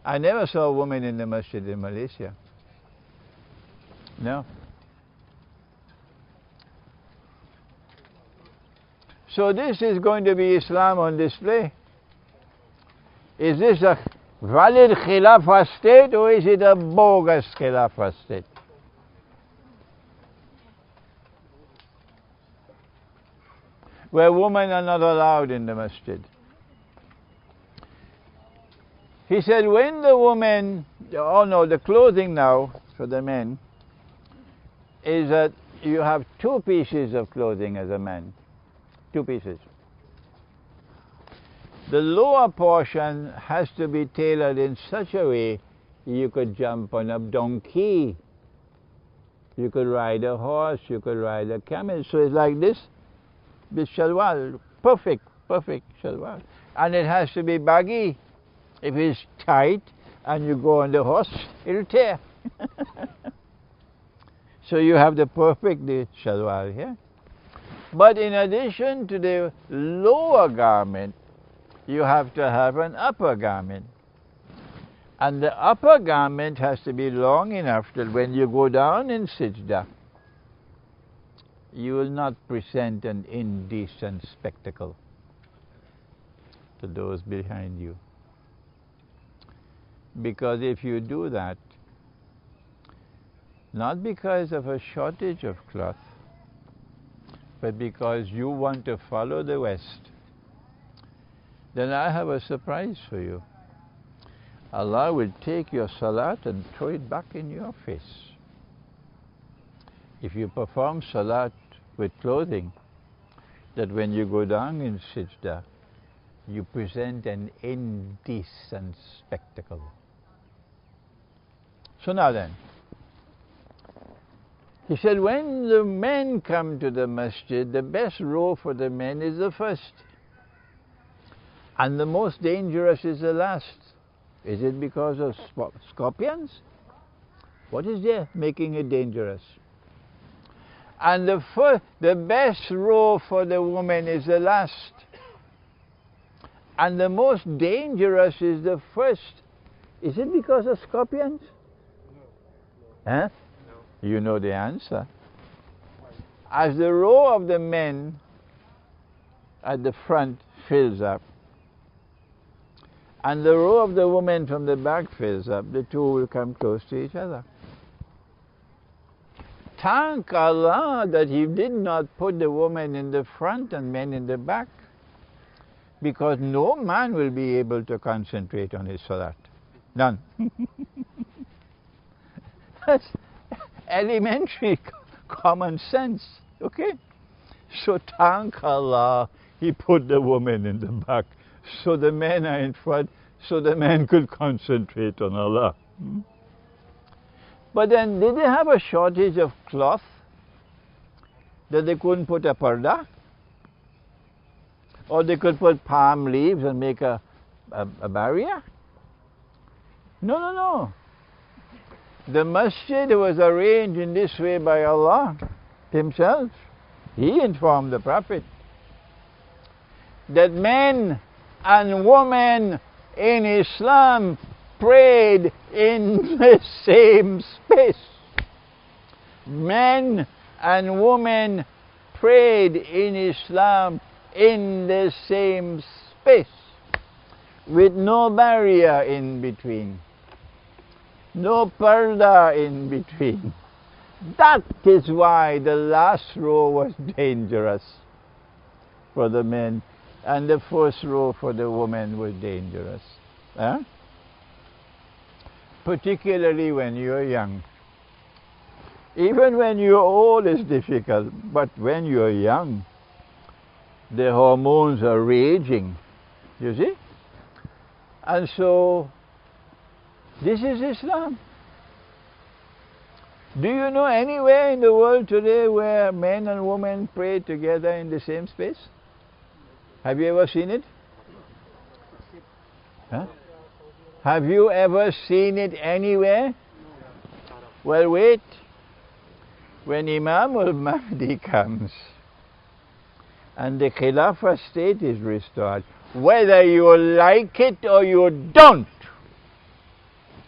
Speaker 1: I never saw a woman in the masjid in Malaysia. No. So this is going to be Islam on display. Is this a valid Khilafah state or is it a bogus Khilafah state? Where women are not allowed in the masjid. He said when the women, the clothing now for the men is that you have two pieces of clothing as a man. Two pieces. The lower portion has to be tailored in such a way you could jump on a donkey, you could ride a horse, you could ride a camel. So it's like this shalwar, perfect shalwar. And it has to be baggy. If it's tight and you go on the horse, it'll tear. So you have the perfect shalwar here. But in addition to the lower garment, you have to have an upper garment. And the upper garment has to be long enough that when you go down in sajda, you will not present an indecent spectacle to those behind you. Because if you do that, not because of a shortage of cloth, but because you want to follow the West, then I have a surprise for you. Allah will take your salat and throw it back in your face. If you perform salat with clothing, that when you go down in sajda, you present an indecent spectacle. So now then, he said, when the men come to the masjid, the best row for the men is the first. And the most dangerous is the last. Is it because of scorpions? What is there making it dangerous? And the best row for the woman is the last. And the most dangerous is the first. Is it because of scorpions? No. Huh? No. You know the answer. As the row of the men at the front fills up, and the row of the women from the back fills up, the two will come close to each other. Thank Allah that He did not put the woman in the front and men in the back, because no man will be able to concentrate on his salat. None. That's elementary common sense, okay? So thank Allah He put the woman in the back, so the men are in front, so the men could concentrate on Allah. But then, did they have a shortage of cloth that they couldn't put a parda? Or they could put palm leaves and make a barrier? No, no, no. The masjid was arranged in this way by Allah Himself. He informed the Prophet that men and women in Islam prayed in the same space. Men and women prayed in Islam in the same space, with no barrier in between, no parda in between. That is why the last row was dangerous for the men and the first row for the women was dangerous. Huh? Particularly when you're young. Even when you're old it's difficult, but when you're young, the hormones are raging, you see? And so, this is Islam. Do you know anywhere in the world today where men and women pray together in the same space? Have you ever seen it? Huh? Have you ever seen it anywhere? Well, wait. When Imam al-Mahdi comes and the Khilafah state is restored, whether you like it or you don't,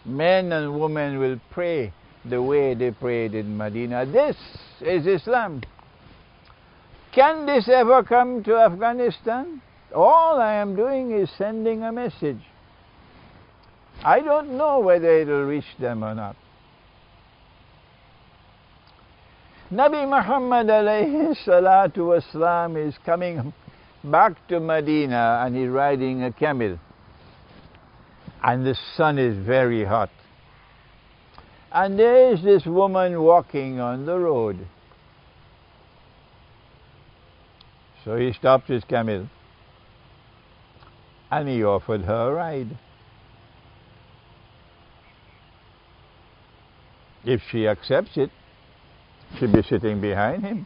Speaker 1: men and women will pray the way they prayed in Medina. This is Islam. Can this ever come to Afghanistan? All I am doing is sending a message. I don't know whether it will reach them or not. Nabi Muhammad alayhi salatu wasalam is coming back to Medina and he's riding a camel. And the sun is very hot. And there is this woman walking on the road. So he stopped his camel and he offered her a ride. If she accepts it, she'll be sitting behind him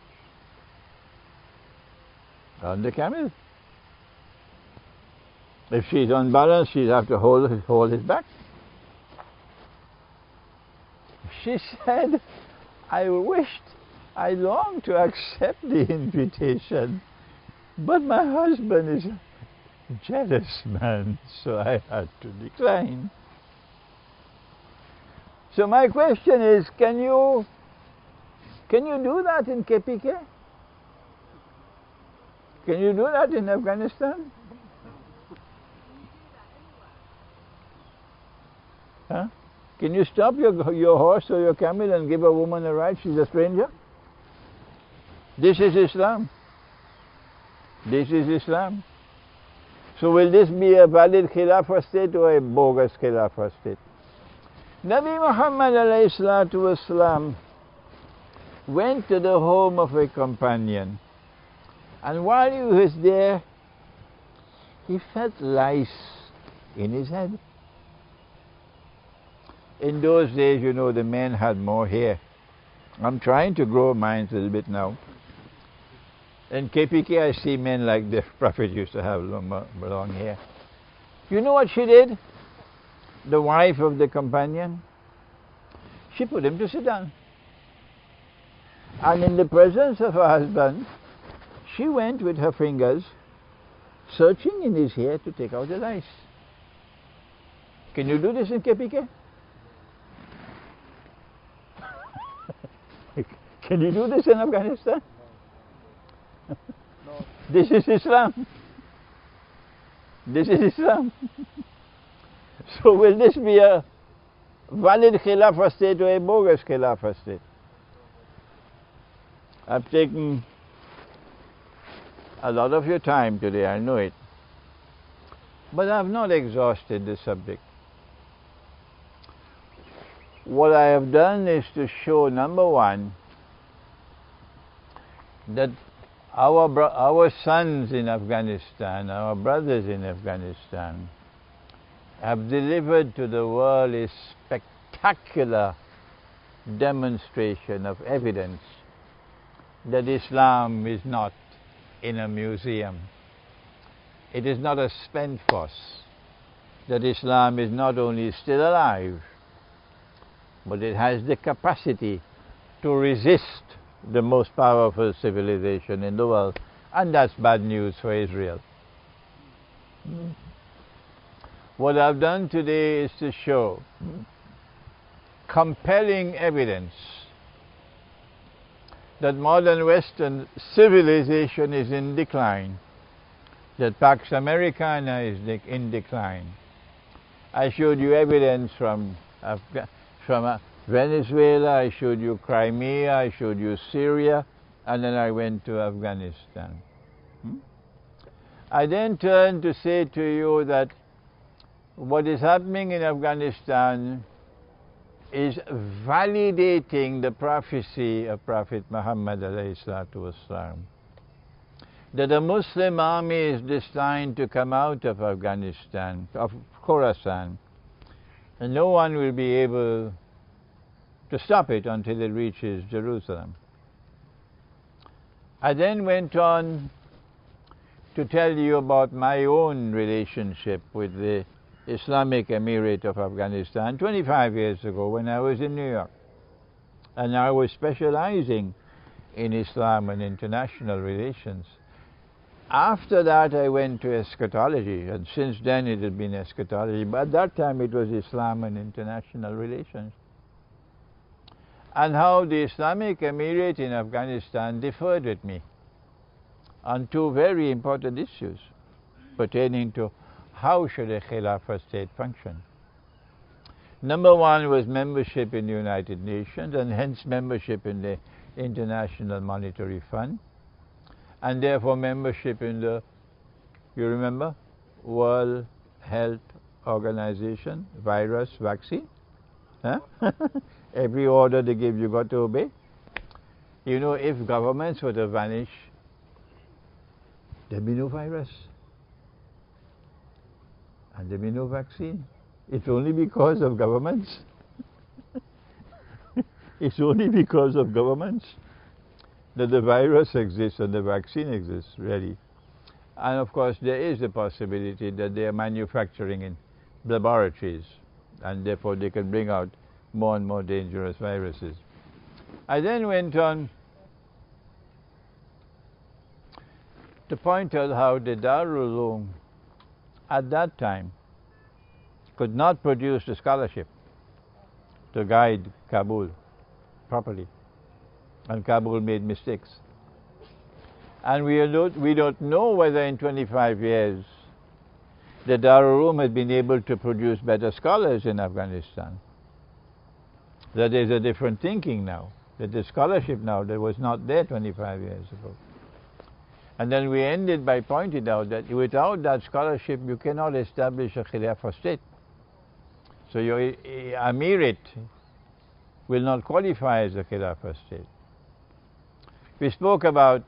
Speaker 1: on the camel. If she's unbalanced, she'll have to hold his back. She said, I long to accept the invitation, but my husband is a jealous man, so I had to decline. So my question is, can you do that in KPK? Can you do that in Afghanistan? Huh? Can you stop your horse or your camel and give a woman a ride? She's a stranger. This is Islam. This is Islam. So will this be a valid Khilafah state or a bogus Khilafah state? Nabi Muhammad alayhi salatu wasalam went to the home of a companion, and while he was there, he felt lice in his head. In those days, you know, the men had more hair. I'm trying to grow mine a little bit now. In KPK, I see men like the Prophet used to have long hair. You know what she did? The wife of the companion? She put him to sit down. And in the presence of her husband, she went with her fingers searching in his hair to take out the lice. Can you do this in KPK? Can you do this in Afghanistan?
Speaker 2: No.
Speaker 1: This is Islam. This is Islam. So will this be a valid Khilafah state or a bogus Khilafah state? I've taken a lot of your time today, I know it. But I've not exhausted the subject. What I have done is to show, number one, that our sons in Afghanistan, our brothers in Afghanistan, have delivered to the world a spectacular demonstration of evidence that Islam is not in a museum. It is not a spent force. That Islam is not only still alive, but it has the capacity to resist the most powerful civilization in the world, and that's bad news for Israel. What I've done today is to show compelling evidence that modern Western civilization is in decline, that Pax Americana is in decline. I showed you evidence from Venezuela, I showed you Crimea, I showed you Syria, and then I went to Afghanistan. I then turned to say to you that what is happening in Afghanistan is validating the prophecy of Prophet Muhammad ﷺ, that a Muslim army is destined to come out of Afghanistan, of Khorasan, and no one will be able to stop it until it reaches Jerusalem. I then went on to tell you about my own relationship with the Islamic Emirate of Afghanistan 25 years ago when I was in New York. And I was specializing in Islam and international relations. After that I went to eschatology, and since then it had been eschatology, but at that time it was Islam and international relations. And how the Islamic Emirate in Afghanistan differed with me on two very important issues pertaining to how should a Khilafah state function. Number one was membership in the United Nations, and hence membership in the International Monetary Fund, and therefore membership in the, you remember, World Health Organization, virus, vaccine. Huh? Every order they give, you got to obey. You know, if governments were to vanish, there'd be no virus. And there'd be no vaccine. It's only because of governments. It's only because of governments that the virus exists and the vaccine exists, really. And of course, there is a possibility that they are manufacturing in laboratories, and therefore they can bring out more and more dangerous viruses. I then went on to point out how the Darul Uloom at that time could not produce the scholarship to guide Kabul properly, and Kabul made mistakes. And we don't know whether in 25 years the Darul Uloom has been able to produce better scholars in Afghanistan. That there's a different thinking now, that the scholarship now that was not there 25 years ago. And then we ended by pointing out that without that scholarship you cannot establish a Khilafah state. So your Emirate will not qualify as a Khilafah state. We spoke about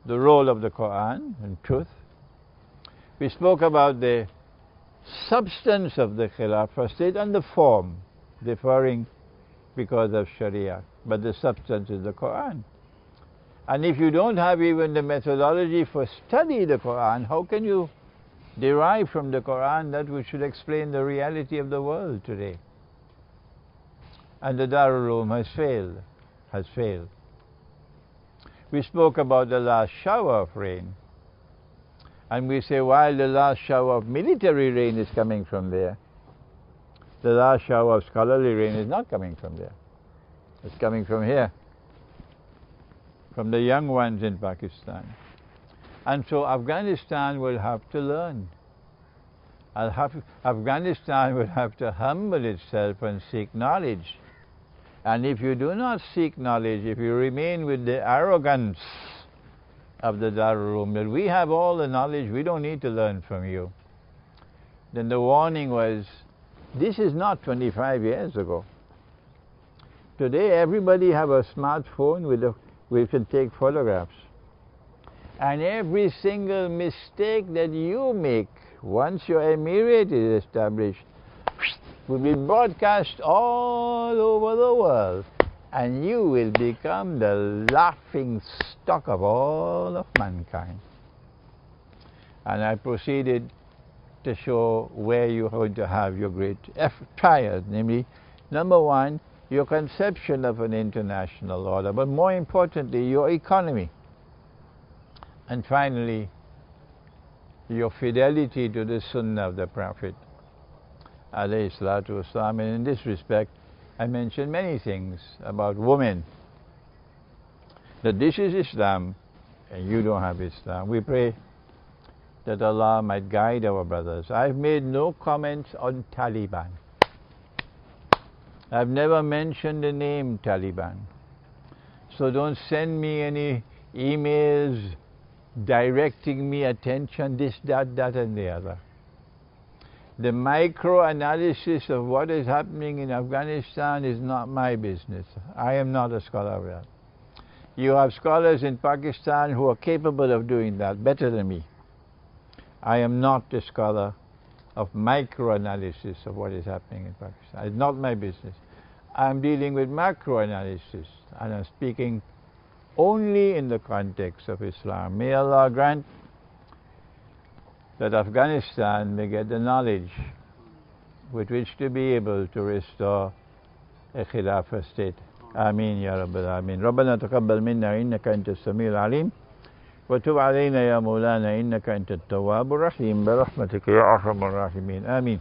Speaker 1: the role of the Quran and truth. We spoke about the substance of the Khilafah state and the form. differing because of Sharia, but the substance is the Quran. And if you don't have even the methodology for study the Quran, how can you derive from the Quran that which should explain the reality of the world today? And the Darul Uloom has failed. We spoke about the last shower of rain. And we say, while the last shower of military rain is coming from there, the last shower of scholarly rain is not coming from there. It's coming from here, from the young ones in Pakistan. And so Afghanistan will have to learn. Afghanistan will have to humble itself and seek knowledge. And if you do not seek knowledge, if you remain with the arrogance of the Darul Uloom, that we have all the knowledge, we don't need to learn from you, then the warning was, this is not 25 years ago. Today everybody have a smartphone we can take photographs. And every single mistake that you make, once your emirate is established, will be broadcast all over the world. And you will become the laughing stock of all of mankind. And I proceeded to show where you're going to have your great trials, namely, number one, your conception of an international order, but more importantly, your economy. And finally, your fidelity to the Sunnah of the Prophet, alayhi salatu wasalam. And in this respect, I mentioned many things about women, that this is Islam and you don't have Islam. We pray that Allah might guide our brothers. I've made no comments on Taliban. I've never mentioned the name Taliban. So don't send me any emails directing me attention, this, that, and the other. The micro-analysis of what is happening in Afghanistan is not my business. I am not a scholar of that. You have scholars in Pakistan who are capable of doing that better than me. I am not a scholar of micro-analysis of what is happening in Pakistan. It's not my business. I'm dealing with macro-analysis, and I'm speaking only in the context of Islam. May Allah grant that Afghanistan may get the knowledge with which to be able to restore a Khilafah state. Ameen ya Rabbal Alameen. ربنا تقبل منا إنك أنت السميع العليم وتب علينا يا مولانا إنك أنت التواب الرحيم برحمتك يا أرحم الراحمين. آمين.